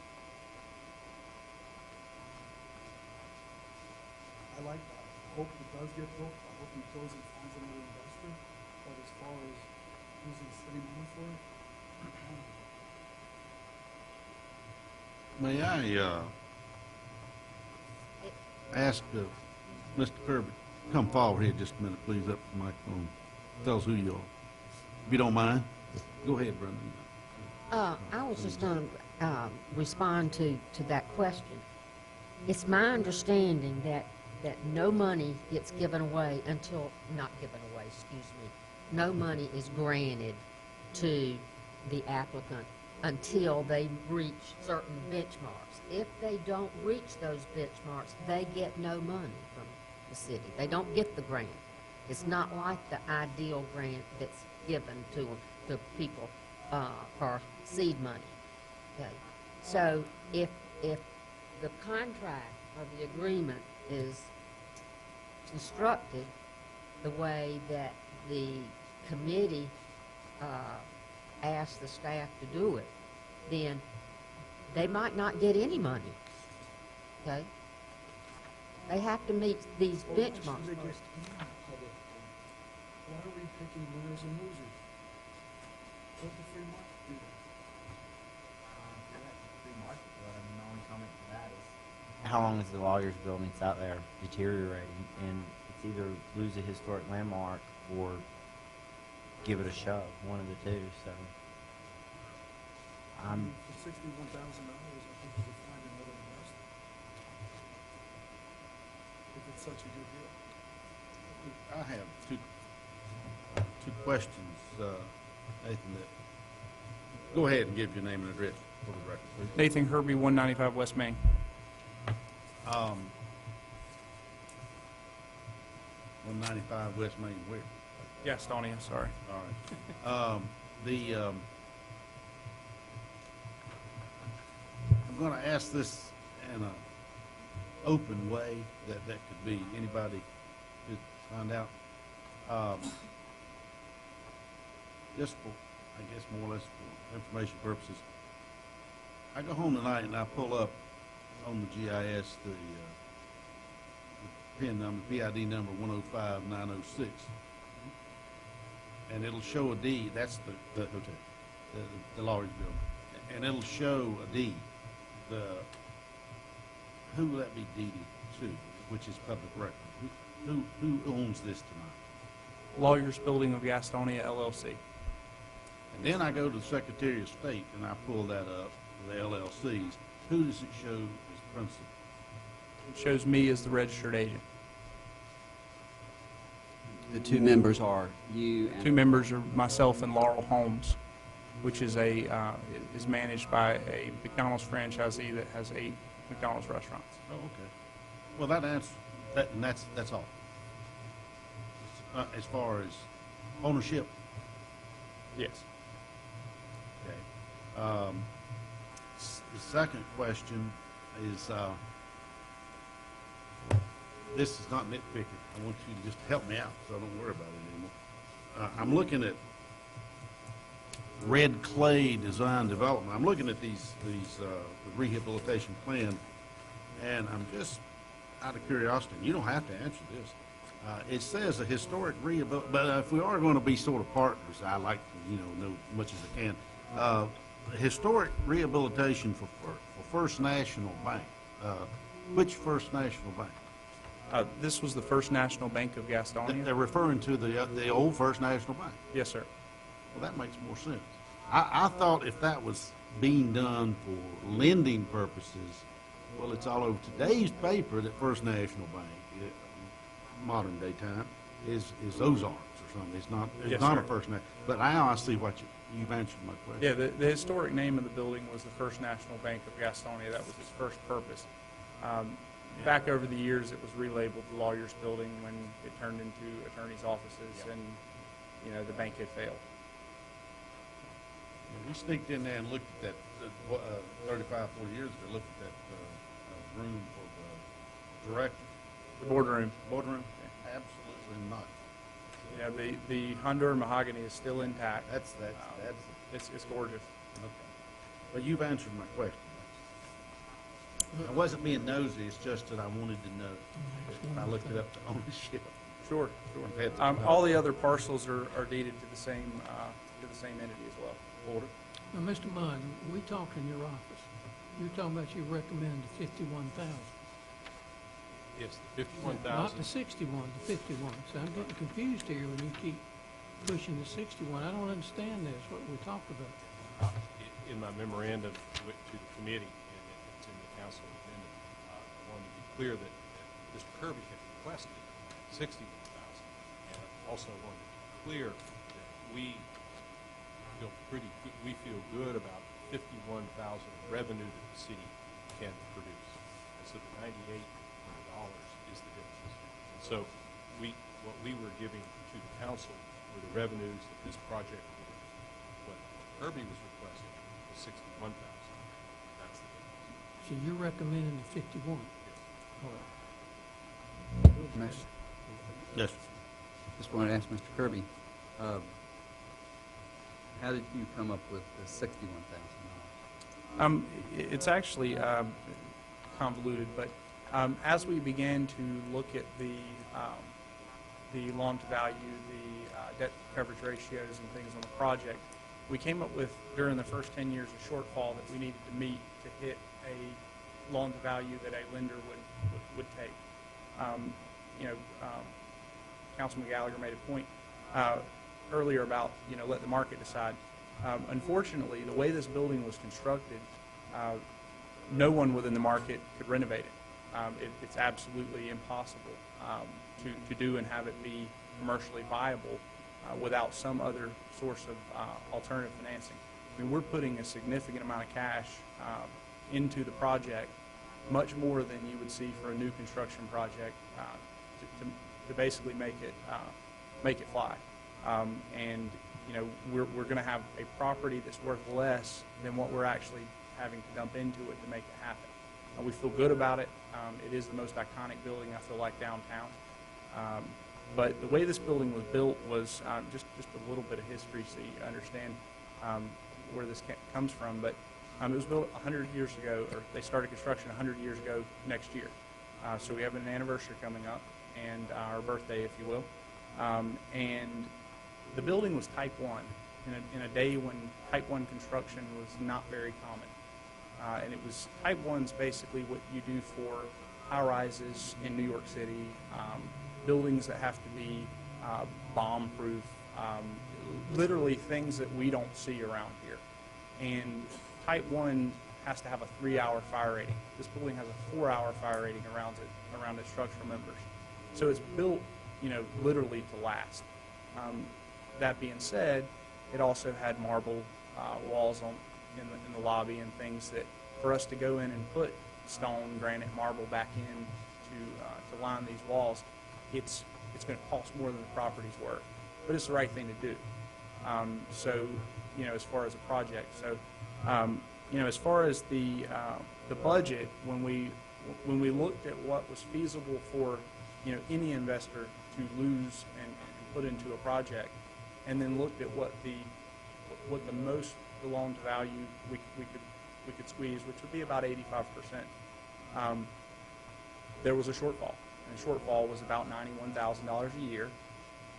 S8: I like that. I hope it does get built. I hope he goes and finds another investor. But as far as using city money for it,
S1: May I, ask, Mr. Kirby, come forward here just a minute, please, up to the microphone. Tell us who you are. If you don't mind, go ahead, Brenda.
S5: I was just going to respond to that question. It's my understanding that no money gets given away until, not given away, excuse me, no money is granted to the applicant until they reach certain benchmarks. If they don't reach those benchmarks, they get no money from the city. They don't get the grant. It's not like the ideal grant that's given to people for seed money. Okay. So if the contract or the agreement is constructed the way that the committee asked the staff to do it, then they might not get any money. Okay? They have to meet these benchmarks first.
S8: Why are we picking winners and losers? Let the free market do that.
S6: How long is the lawyer's building out there deteriorating? And it's either lose a historic landmark or give it a shove, one of the two. So
S8: For $61,000, I think we could find another investor. If it's such a good deal.
S1: I have two questions, Nathan. Go ahead and give your name and address for the record, please.
S12: Nathan Herbie, 195 West Main.
S1: 195 West Main, where?
S12: Gastonia, sorry.
S1: All right. I'm going to ask this in an open way that could be anybody could find out. Just for, I guess, more or less for information purposes. I go home tonight and I pull up on the GIS the PIN number, PID number 105906. And it'll show a deed. That's the hotel, the lawyer's building. And it'll show a deed. Who will that be deeded to, which is public record? Who owns this tonight?
S12: Lawyers Building of Gastonia, LLC.
S1: And then I go to the Secretary of State and I pull that up, the LLCs. Who does it show as principal?
S12: It shows me as the registered agent.
S11: The two members are you and...
S12: Two members are myself and Laurel Holmes, which is is managed by a McDonald's franchisee that has 8 McDonald's restaurants.
S1: Oh, okay. Well, that answers that, and that's all. As far as ownership.
S12: Yes.
S1: Okay. The second question is, this is not nitpicking. I want you to just help me out so I don't worry about it anymore. I'm looking at red clay design development. I'm looking at these rehabilitation plan, and I'm just out of curiosity. You don't have to answer this. It says a historic rehabilitation, but if we are going to be sort of partners, I like to know as much as I can. Historic rehabilitation for First National Bank. Which First National Bank?
S12: This was the First National Bank of Gastonia.
S1: They're referring to the old First National Bank.
S12: Yes, sir.
S1: Well, that makes more sense. I thought if that was being done for lending purposes, well, it's all over today's paper that First National Bank, modern day time, is Ozarks or something. It's not
S12: Yes,
S1: not
S12: sir.
S1: a First National. But now I see what you've answered my question.
S12: Yeah, the historic name of the building was the First National Bank of Gastonia. That was its first purpose. Back over the years, it was relabeled the Lawyers Building when it turned into attorneys' offices, and the bank had failed.
S1: We sneaked in there and looked at that 35, 40 years ago, looked at that room for the director.
S12: The boardroom.
S1: Boardroom? Absolutely not.
S12: You know, the Honduran mahogany is still intact.
S1: That's,
S12: It's gorgeous.
S1: okay. Well, you've answered my question. I wasn't being nosy, it's just that I wanted to know. I looked it up to ownership.
S12: Sure,
S1: compared to-
S12: sure. All the other parcels are deeded to the same entity as well.
S1: Order.
S9: Now, Mr. Munn, we talked in your office. You're talking about you recommend the 51,000.
S3: Yes, the
S9: Not
S3: 51,000.
S9: the 61, the 51. So I'm getting confused here when you keep pushing the 61. I don't understand this, what we talked about.
S3: In my memorandum to the committee, and it's in the council agenda, I wanted to be clear that Mr. Kirby had requested 61,000. And I also wanted to be clear that we feel good about 51,000 revenue that the city can produce. And so the $9,800 is the difference. And so what we were giving to the council were the revenues that this project would. What Kirby was requesting was 61,000. That's the difference.
S9: So you're recommending the 51? All right.
S1: Yes.
S7: Just wanted to ask Mr. Kirby, how did you come up with the $61,000?
S12: It's actually convoluted, but as we began to look at the loan to value, the debt coverage ratios and things on the project, we came up with, during the first 10 years, a shortfall that we needed to meet to hit a loan to value that a lender would take. Councilman Gallagher made a point earlier about, let the market decide. Unfortunately, the way this building was constructed, no one within the market could renovate it. It's absolutely impossible to do and have it be commercially viable without some other source of alternative financing. I mean, we're putting a significant amount of cash into the project, much more than you would see for a new construction project, to basically make it fly. And we're going to have a property that's worth less than what we're actually having to dump into it to make it happen. We feel good about it. It is the most iconic building, I feel like, downtown. But the way this building was built was just a little bit of history so you understand where this comes from. But it was built 100 years ago, or they started construction 100 years ago next year. So we have an anniversary coming up, and our birthday, if you will. And the building was Type 1 in a day when Type 1 construction was not very common. And it was Type 1's basically what you do for high-rises in New York City, buildings that have to be bomb-proof, literally things that we don't see around here. And Type 1 has to have a 3-hour fire rating. This building has a 4-hour fire rating around its structural members. So it's built, literally to last. That being said, it also had marble walls in the lobby and things that, for us to go in and put stone, granite, marble back in to line these walls, it's going to cost more than the property's worth. But it's the right thing to do. As far as a project, as far as the budget, when we looked at what was feasible for any investor to lose and put into a project, and then looked at what the most the loan to value we could squeeze, which would be about 85%. There was a shortfall, and the shortfall was about $91,000 a year,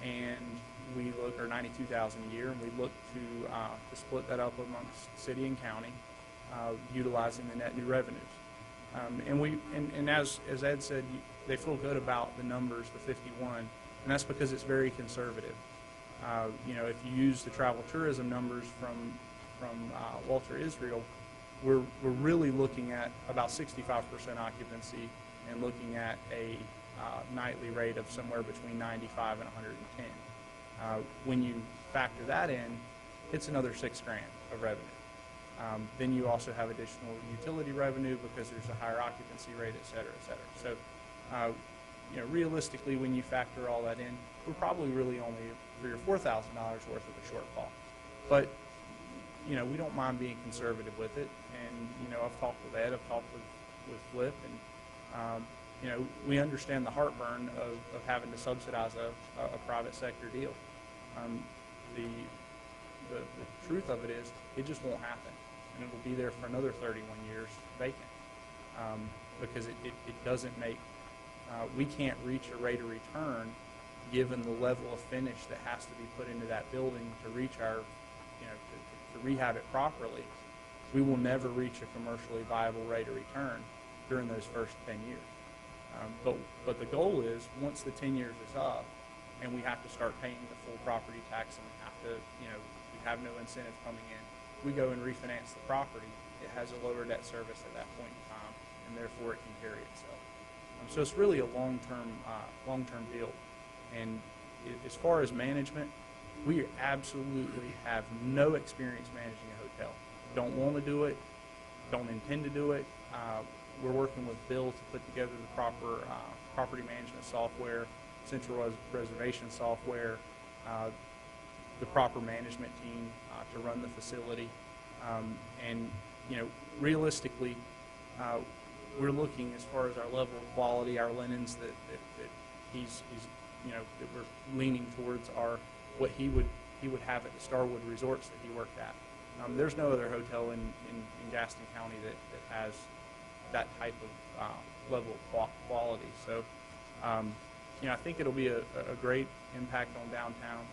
S12: and we look, or $92,000 a year, and we looked to split that up amongst city and county, utilizing the net new revenues. And as Ed said, they feel good about the numbers, the 51, and that's because it's very conservative. If you use the travel tourism numbers from Walter Israel, we're really looking at about 65% occupancy and looking at a nightly rate of somewhere between 95 and 110. When you factor that in, it's another $6,000 of revenue. Then you also have additional utility revenue because there's a higher occupancy rate, et cetera, et cetera. So, realistically, when you factor all that in, we're probably really only $3,000 or $4,000 worth of a shortfall. But, we don't mind being conservative with it. And, I've talked with Ed, I've talked with Flip, and, you know, we understand the heartburn of having to subsidize a private sector deal. The truth of it is, it just won't happen, and it will be there for another 31 years vacant, because it doesn't make, we can't reach a rate of return given the level of finish that has to be put into that building to reach our, you know, to rehab it properly. We will never reach a commercially viable rate of return during those first 10 years. But the goal is, once the 10 years is up, and we have to start paying the full property tax, and we have to, you know, we have no incentives coming in, we go and refinance the property. It has a lower debt service at that point in time, and therefore it can carry itself. So it's really a long-term deal. And as far as management, we absolutely have no experience managing a hotel. Don't want to do it, don't intend to do it. We're working with Bill to put together the proper property management software, central reservation software, the proper management team to run the facility. And, you know, realistically, we're looking as far as our level of quality, our linens that he's you know, that we're leaning towards are what he would have at the Starwood resorts that he worked at. There's no other hotel in Gaston County that has that type of level of quality. So, you know, I think it'll be a great impact on downtown.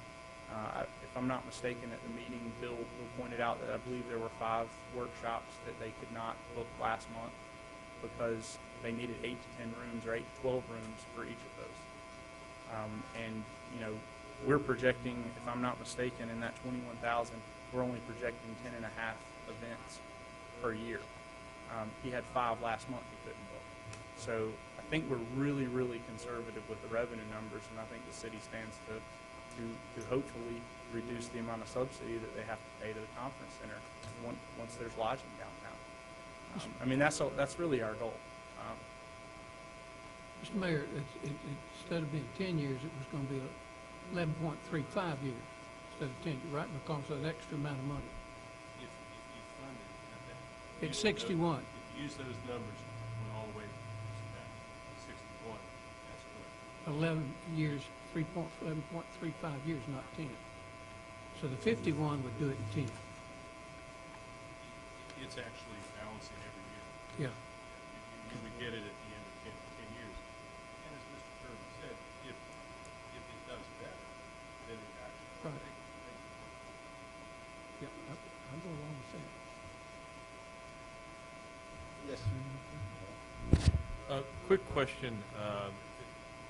S12: If I'm not mistaken, at the meeting, Bill pointed out that I believe there were 5 workshops that they could not book last month because they needed 8 to 10 rooms or 8 to 12 rooms for each of those. And, you know, we're projecting, if I'm not mistaken, in that 21,000, we're only projecting 10 and a half events per year. He had 5 last month he couldn't book. So I think we're really, really conservative with the revenue numbers, and I think the city stands to hopefully reduce the amount of subsidy that they have to pay to the conference center once there's lodging downtown. I mean, that's really our goal.
S9: Mr. Mayor, instead of being 10 years, it was going to be 11.35 years instead of 10 years, right? Because of that extra amount of money.
S3: If you fund it,
S9: It's 61.
S3: if you use those numbers, went all the way to 61, that's correct.
S9: 11 years, 11.35 years, not 10. So the 51 would do it in 10.
S3: It's actually balancing every year.
S9: Yeah.
S3: You would get it at the end of 10 years. And as Mr. Turvin said, if it does better, then it actually.
S9: Right. Yeah, I'll go along with that.
S1: Yes.
S2: Quick question,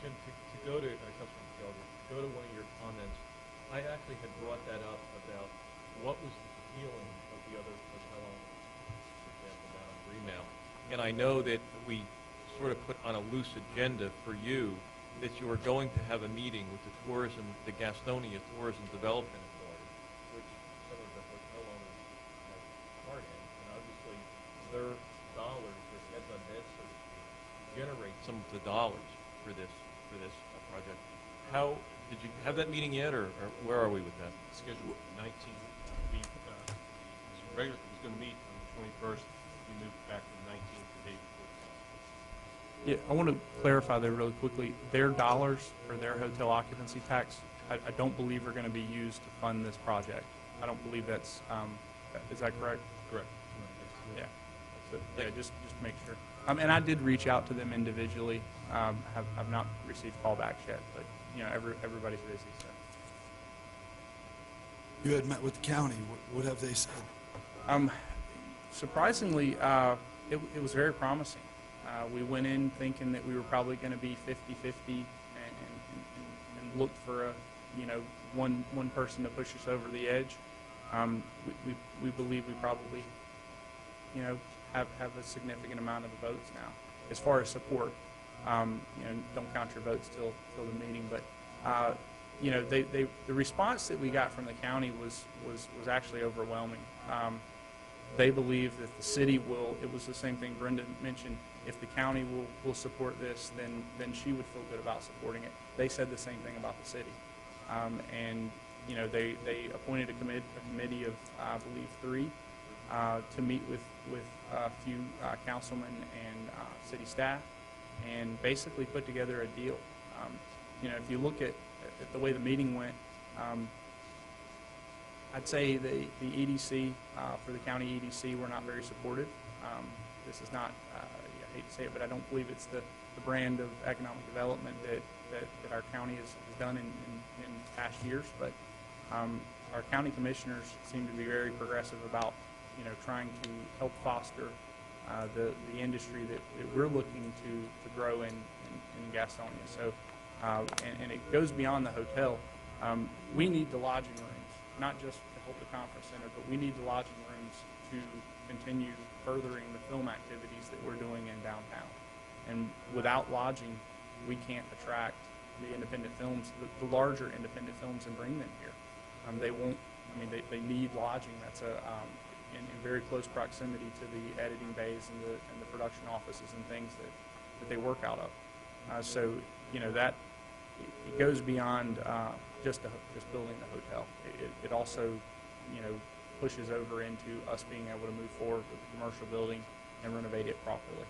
S2: Jim, to go to, Councilman Felder, to go to one of your comments, I actually had brought that up about what was the feeling of the other hotel owners, for example, down on Greenmount. And I know that we sort of put on a loose agenda for you that you are going to have a meeting with the Gastonia Tourism Development Authority, which some of the hotel owners have part in, and obviously their dollars, their heads on heads, so to speak, generate some of the dollars for this project. How did you have that meeting yet, or where are we with that?
S3: Scheduled 19th. We was going to meet on the 21st. We moved back to the 19th, the day before.
S12: Yeah, I want to clarify there really quickly. Their dollars for their hotel occupancy tax, I don't believe are going to be used to fund this project. I don't believe that's, is that correct?
S3: Correct.
S12: Yeah. So, yeah, just make sure. And I did reach out to them individually. Have not received callbacks yet, but you know, everybody's busy. So.
S8: You had met with the county. What have they said?
S12: Surprisingly, it was very promising. We went in thinking that we were probably going to be 50-50 and looked for one person to push us over the edge. We believe we probably, have a significant amount of the votes now. As far as support, don't count your votes till the meeting, but the response that we got from the county was actually overwhelming. They believe that the city will. It was the same thing Brenda mentioned. If the county will support this, then she would feel good about supporting it. They said the same thing about the city, and they appointed a committee of I believe 3 to meet with a few councilmen and city staff, and basically put together a deal. You know, if you look at the way the meeting went, I'd say the EDC, for the county EDC, we're not very supportive. This is not, I hate to say it, but I don't believe it's the brand of economic development that our county has done in past years. But our county commissioners seem to be very progressive about, you know, trying to help foster the industry that we're looking to grow in Gastonia. So, and it goes beyond the hotel. We need the lodging rooms, not just to help the conference center, but we need the lodging rooms to continue furthering the film activities that we're doing in downtown. And without lodging, we can't attract the independent films, the larger independent films, and bring them here. They won't, I mean, they need lodging. That's in very close proximity to the editing bays and the production offices and things that they work out of. So, you know, that it goes beyond just building the hotel. It also, you know, pushes over into us being able to move forward with the commercial building and renovate it properly.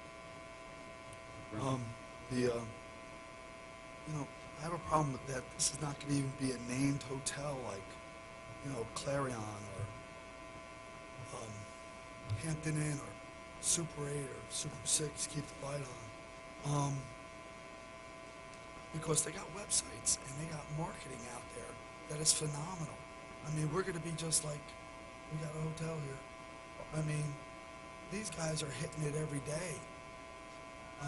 S8: You know, I have a problem with that. This is not going to even be a named hotel like, you know, Clarion or Hampton Inn or Super 8 or Super 6, keep the light on. Because they got websites and they got marketing out there that is phenomenal. I mean, we're going to be just like, we got a hotel here. I mean, these guys are hitting it every day.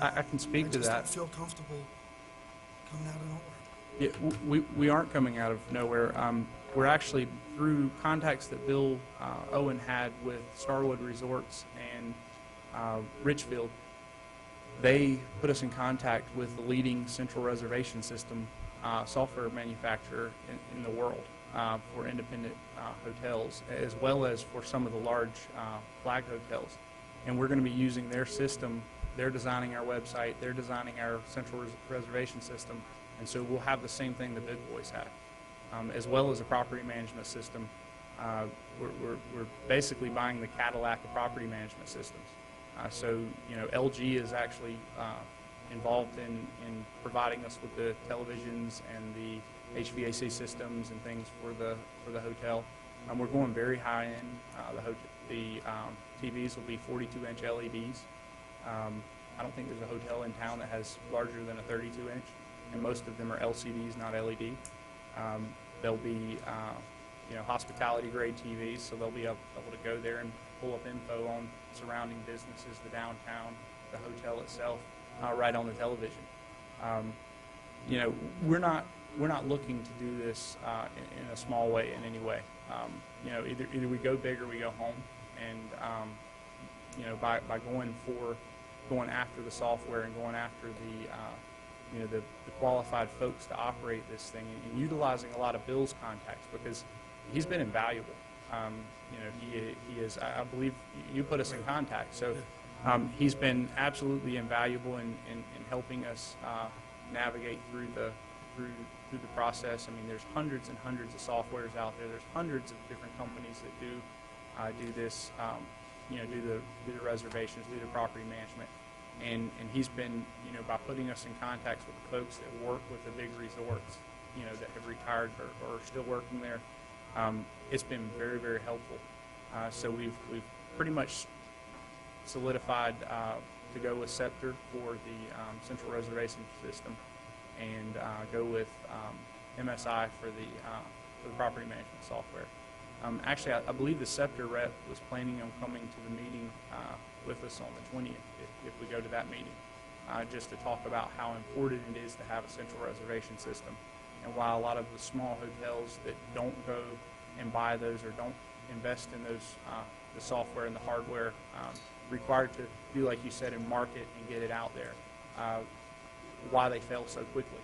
S12: I can speak to that.
S8: I just don't feel comfortable coming out of nowhere.
S12: Yeah, we aren't coming out of nowhere. We're actually, through contacts that Bill Owen had with Starwood Resorts and Richfield, they put us in contact with the leading central reservation system software manufacturer in the world for independent hotels, as well as for some of the large flag hotels. And we're going to be using their system. They're designing our website. They're designing our central reservation system. And so we'll have the same thing the big boys have, as well as a property management system. We're basically buying the Cadillac of property management systems. So, you know, LG is actually involved in providing us with the televisions and the HVAC systems and things for the hotel. We're going very high end. The TVs will be 42-inch LEDs. I don't think there's a hotel in town that has larger than a 32-inch, and most of them are LCDs, not LED. They'll be, you know, hospitality-grade TVs, so they'll be able to go there and pull up info on surrounding businesses, the downtown, the hotel itself, right on the television. You know, we're not looking to do this in a small way in any way. You know, either we go big or we go home, and you know, by going after the software and going after you know, the qualified folks to operate this thing, and utilizing a lot of Bill's contacts, because he's been invaluable. You know, he is. I believe you put us in contact, so he's been absolutely invaluable in helping us navigate through the process. I mean, there's hundreds and hundreds of softwares out there. There's hundreds of different companies that do this. You know, do the reservations, do the property management, and he's been, you know, by putting us in contact with the folks that work with the big resorts, you know, that have retired or are still working there. It's been very, very helpful. So we've pretty much solidified to go with Scepter for the central reservation system, and go with MSI for the property management software. Actually, I believe the Scepter rep was planning on coming to the meeting with us on the 20th, if we go to that meeting, just to talk about how important it is to have a central reservation system, and why a lot of the small hotels that don't go and buy those or don't invest in those, the software and the hardware required to do, like you said, and market and get it out there, why they fail so quickly.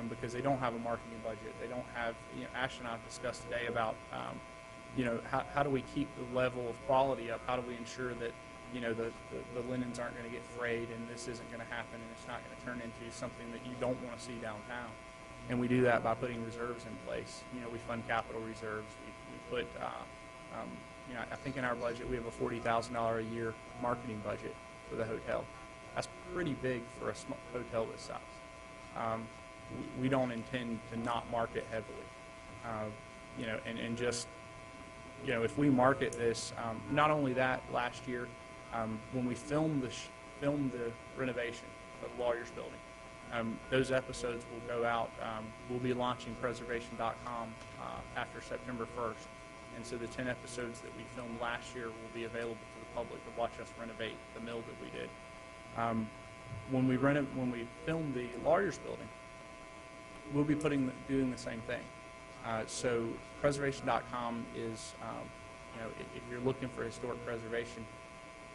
S12: Because they don't have a marketing budget. They don't have, you know, Ash and I discussed today about, you know, how do we keep the level of quality up? How do we ensure that, you know, the linens aren't going to get frayed, and this isn't going to happen, and it's not going to turn into something that you don't want to see downtown. And we do that by putting reserves in place. You know, we fund capital reserves. We put, you know, I think in our budget we have a $40,000 a year marketing budget for the hotel. That's pretty big for a small hotel this size. We don't intend to not market heavily. And just, if we market this, not only that, last year, when we filmed the renovation of the Lawyers Building, those episodes will go out. We'll be launching preservation.com after September 1st. And so the 10 episodes that we filmed last year will be available to the public to watch us renovate the mill that we did. When we filmed the Lawyers Building, we'll be doing the same thing. So preservation.com is, if you're looking for historic preservation,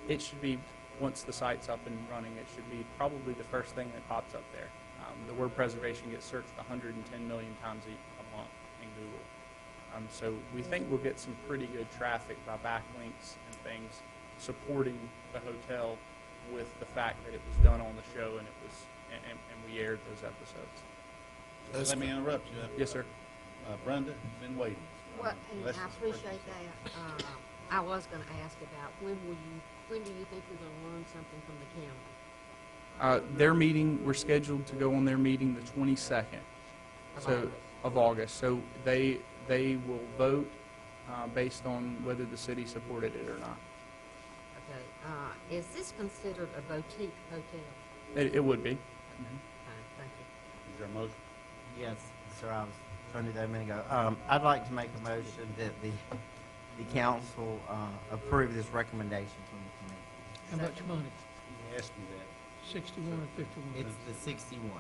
S12: it should be, once the site's up and running, it should be probably the first thing that pops up there. The word preservation gets searched 110 million times a month in Google. So we think we'll get some pretty good traffic by backlinks and things supporting the hotel with the fact that it was done on the show and and we aired those episodes.
S1: Let me interrupt you.
S12: Yes, sir.
S1: Brenda, been waiting.
S5: Well, and
S1: Let's
S5: I
S1: just
S5: appreciate that. I was gonna ask about when do you think we're gonna learn something from the county?
S12: Their meeting, we're scheduled to go on their meeting the 22nd of August. So they will vote based on whether the city supported it or not.
S5: Okay, is this considered a boutique hotel?
S12: It would be.
S5: Thank you.
S1: Is there a motion?
S6: Yes, sir, I was trying to do that a minute ago. I'd like to make a motion that the council approve this recommendation from the committee.
S9: How much money?
S1: You asked me that.
S9: 61 or 51?
S6: It's the 61.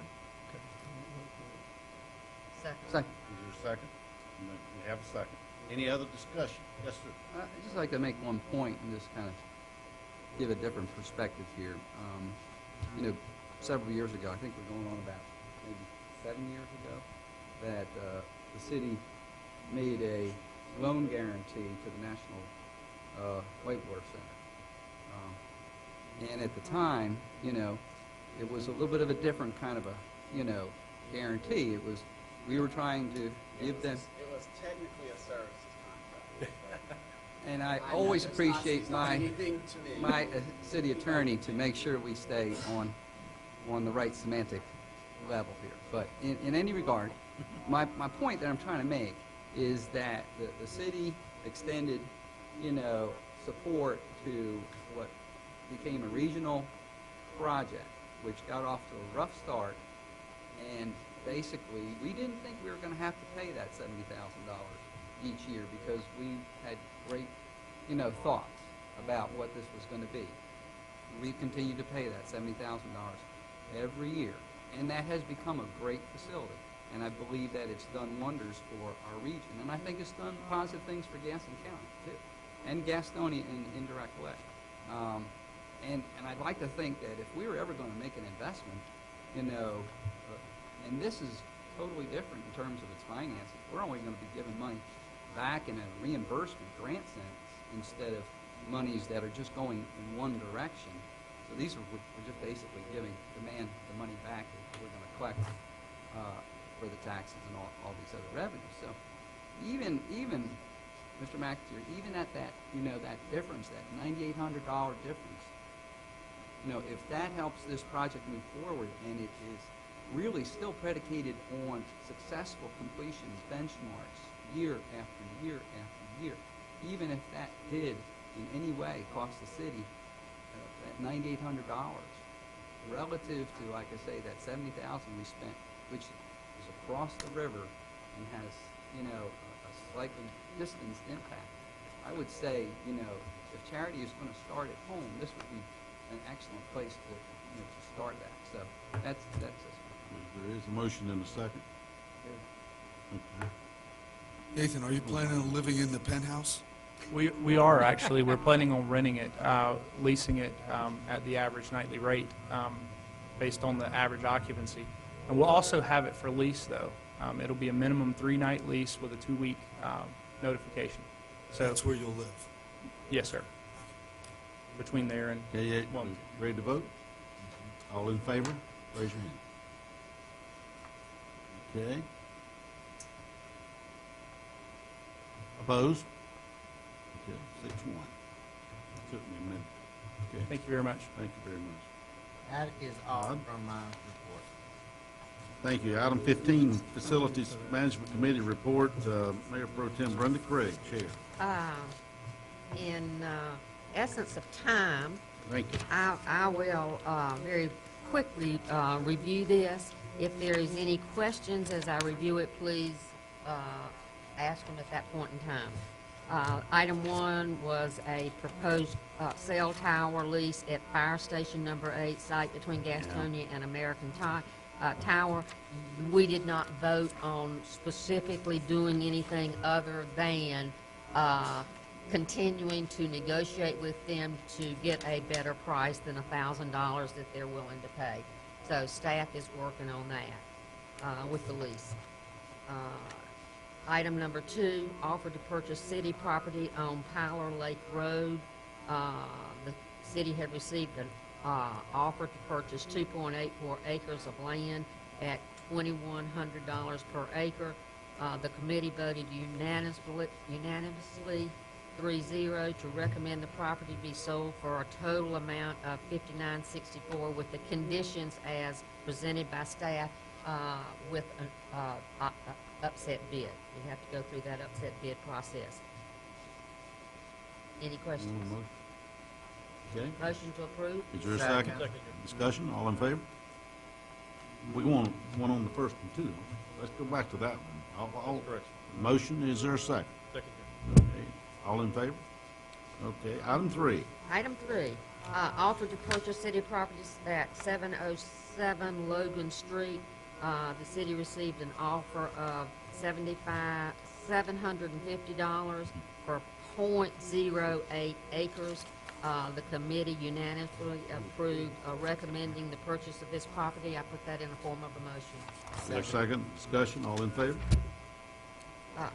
S5: Second.
S7: Second.
S1: Is there a second? We have a second. Any other discussion? Yes, sir.
S7: I'd just like to make one point and just kind of give a different perspective here. Several years ago, I think we're going on about maybe 7 years ago, that the city made a loan guarantee to the National Whitewater Center. And at the time, it was a little bit of a different kind of a, guarantee. It was, we were trying to give them.
S11: It was technically a services contract.
S7: And I
S11: know,
S7: always
S11: it's
S7: appreciate
S11: not
S7: my
S11: anything to me.
S7: my city attorney to make sure we stay on the right semantic level here. But in any regard, my point that I'm trying to make is that the city extended, support to what became a regional project, which got off to a rough start, and basically we didn't think we were going to have to pay that $70,000 each year because we had great, thoughts about what this was going to be. We continued to pay that $70,000 every year, and that has become a great facility. And I believe that it's done wonders for our region, and I think it's done positive things for Gaston County too, and Gastonia in an indirect way. And I'd like to think that if we were ever going to make an investment, and this is totally different in terms of its finances, we're only going to be giving money back in a reimbursement grant sense instead of monies that are just going in one direction. So these are, we're just basically giving the money back that we're going to collect for the taxes and all these other revenues. So even Mr. McAteer, even at that, that difference, that $9,800 difference, if that helps this project move forward and it is really still predicated on successful completion benchmarks year after year after year, even if that did in any way cost the city that $9,800 relative to, like I say, that $70,000 we spent, which is across the river and has, a slightly distanced impact. I would say, if charity is going to start at home, this would be an excellent place to start that. So that's this.
S1: There is a motion and a second. Okay.
S8: Nathan, are you planning on living in the penthouse?
S12: We are actually. We're planning on renting it, leasing it at the average nightly rate based on the average occupancy. And we'll also have it for lease, though. It'll be a minimum 3-night lease with a 2-week notification. So
S8: That's where you'll live.
S12: yes, sir. Between there and
S1: Okay,
S12: well,
S1: ready to vote? All in favor? Raise your hand. Okay. Opposed? Okay, 6-1. Took me a minute. Okay,
S12: thank you very much.
S1: thank you very much.
S6: That is all
S1: Todd?
S6: from my report.
S1: Thank you. Item 15, Facilities Management Committee report. Mayor Pro Tem Brenda Craig, Chair.
S5: In essence of time,
S1: Thank you.
S5: I will very quickly review this. If there is any questions as I review it, please ask them at that point in time. Item 1 was a proposed cell tower lease at Fire Station Number 8, site between Gastonia and American Tower. We did not vote on specifically doing anything other than continuing to negotiate with them to get a better price than $1,000 that they're willing to pay. So staff is working on that with the lease. Item number 2, offer to purchase city property on Powler Lake Road. The city had received an offer to purchase 2.84 acres of land at $2,100 per acre. The committee voted unanimously 3-0 to recommend the property be sold for a total amount of $59.64 with the conditions as presented by staff with an upset bid. We have to go through that upset bid process. Any questions?
S1: Okay.
S5: Motion to approve?
S1: Is there a second? Discussion, all in favor? We want one on the first one too. Let's go back to that one.
S2: Correct.
S1: Motion, is there a second?
S2: Second.
S1: Okay. All in favor? Okay. Item 3.
S5: Item 3, offer to purchase city properties at 707 Logan Street. The city received an offer of $750 for .08 acres. The committee unanimously approved recommending the purchase of this property. I put that in the form of a motion.
S1: Is there a second? Discussion, all in favor?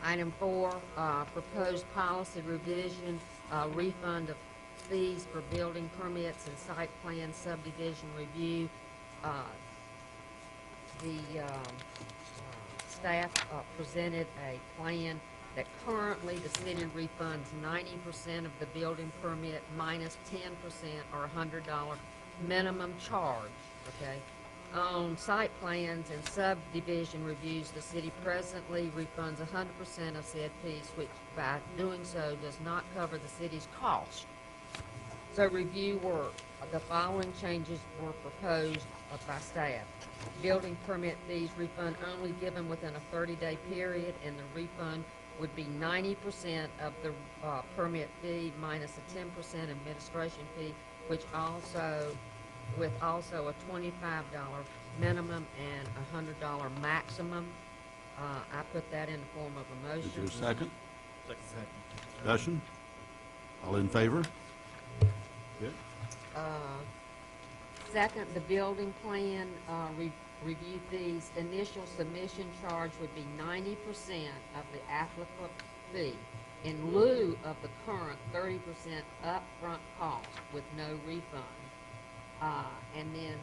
S5: Item 4, proposed policy revision, refund of fees for building permits and site plan subdivision review. The staff presented a plan that currently the city refunds 90% of the building permit minus 10% or $100 minimum charge, okay? On site plans and subdivision reviews, the city presently refunds 100% of said fees, which by doing so does not cover the city's cost. So review work. The following changes were proposed by staff. Building permit fees refund only given within a 30-day period, and the refund would be 90% of the permit fee minus a 10% administration fee, which with also a $25 minimum and a $100 maximum. I put that in the form of a
S1: Is there
S5: motion.
S1: a second?
S2: Second.
S1: Discussion? All in favor? Good.
S5: Second, the building plan review fees, initial submission charge would be 90% of the applicable fee in lieu of the current 30% upfront cost with no refund. And then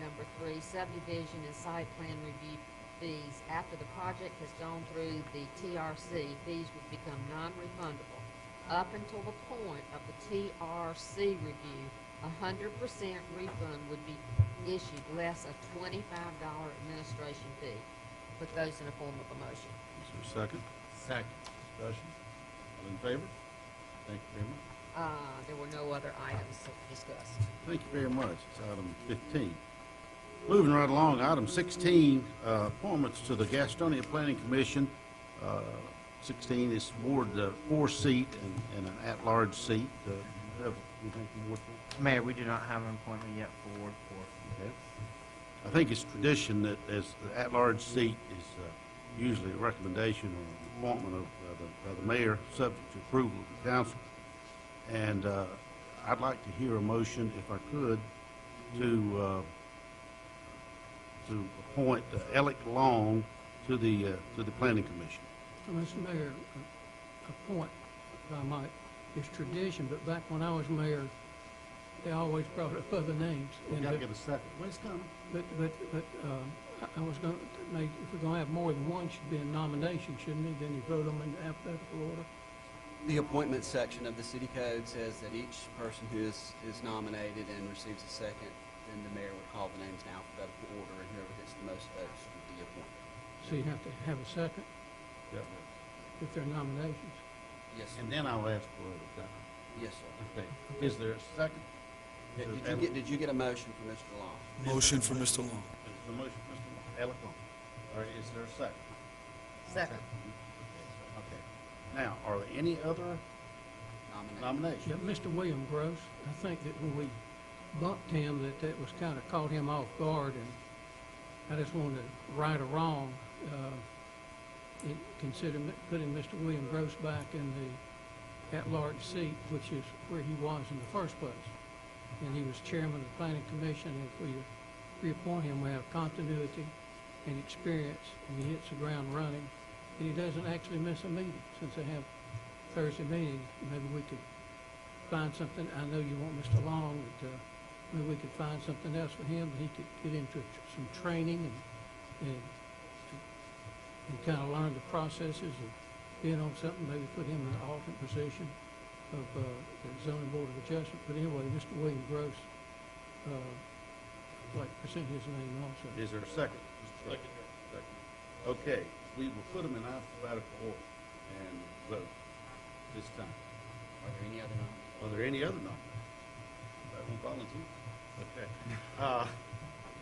S5: number 3, subdivision and site plan review fees. After the project has gone through the TRC, fees would become non-refundable. Up until the point of the TRC review, 100% refund would be issued, less a $25 administration fee. Put those in the form of a motion.
S1: Is there a second?
S6: Second.
S1: Discussion? All in favor? Thank you very much.
S5: There were no other items to discuss.
S1: Thank you very much. It's item 15. Moving right along, item 16, appointments to the Gastonia Planning Commission. 16 is award 4-seat and an at-large seat. Do you have anything more to?
S6: Mayor, we do not have an appointment yet for Ward 4.
S1: Okay. I think it's tradition that as the at-large seat is usually a recommendation or appointment of the mayor, subject to approval of the council. And I'd like to hear a motion, if I could, to appoint Alec Long to the Planning Commission.
S9: Mr. Mayor, a point, if I might, it's tradition, but back when I was mayor, they always brought up other names.
S1: We
S9: And
S1: gotta
S9: but-
S1: get a second. Well, it's coming.
S9: But, I was going to make, if we're going to have more than one, should be a nomination, shouldn't it? Then you vote them in alphabetical order.
S11: The appointment section of the city code says that each person who is nominated and receives a second then the mayor would call the names in alphabetical order, and whoever gets the most votes would be appointed.
S9: So you have to have a second if there are nominations.
S11: Yes, sir.
S1: And then I'll ask for it.
S11: Yes, sir.
S1: Okay. Is there a second?
S11: Did you get a motion from Mr. Long?
S8: Motion for Mr. Long.
S1: Is the motion, Mr. Alec Long? All right, is there a second?
S5: Second.
S1: Okay. Now, are there any other nominations?
S9: Yeah, Mr. William Gross, I think that when we bumped him, that was kind of caught him off guard, and I just wanted to right or wrong, consider putting Mr. William Gross back in the at-large seat, which is where he was in the first place. And he was chairman of the planning commission, and if we reappoint him, we have continuity and experience, and he hits the ground running, and he doesn't actually miss a meeting. Since they have Thursday meetings, maybe we could find something. I know you want Mr. Long, but maybe we could find something else for him, that he could get into some training and kind of learn the processes of being on something, maybe put him in an alternate position of the zoning board of adjustment. But anyway, Mr. William Gross, I'd like to present his name also.
S1: Is there a second? Second. Okay, we will put them in alphabetical order and vote this time.
S11: Are there any other nominations?
S1: Are there any other nominations? That won't volunteer. Okay.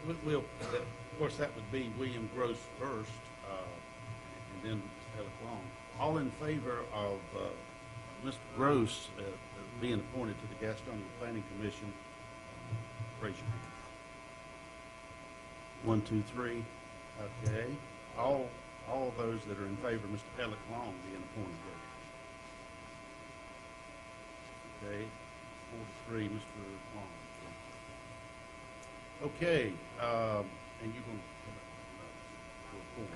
S1: Of course, that would be William Gross first, and then Alec Long. All in favor of Mr. Gross being appointed to the Gastonia Planning Commission, raise your hand. 1, 2, 3. Okay. All those that are in favor of Mr. Alec Long being appointed. Okay. 4 to 3, Mr. Long. Okay. And you're going to report,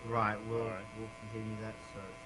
S1: right?
S6: Right, we'll continue that search.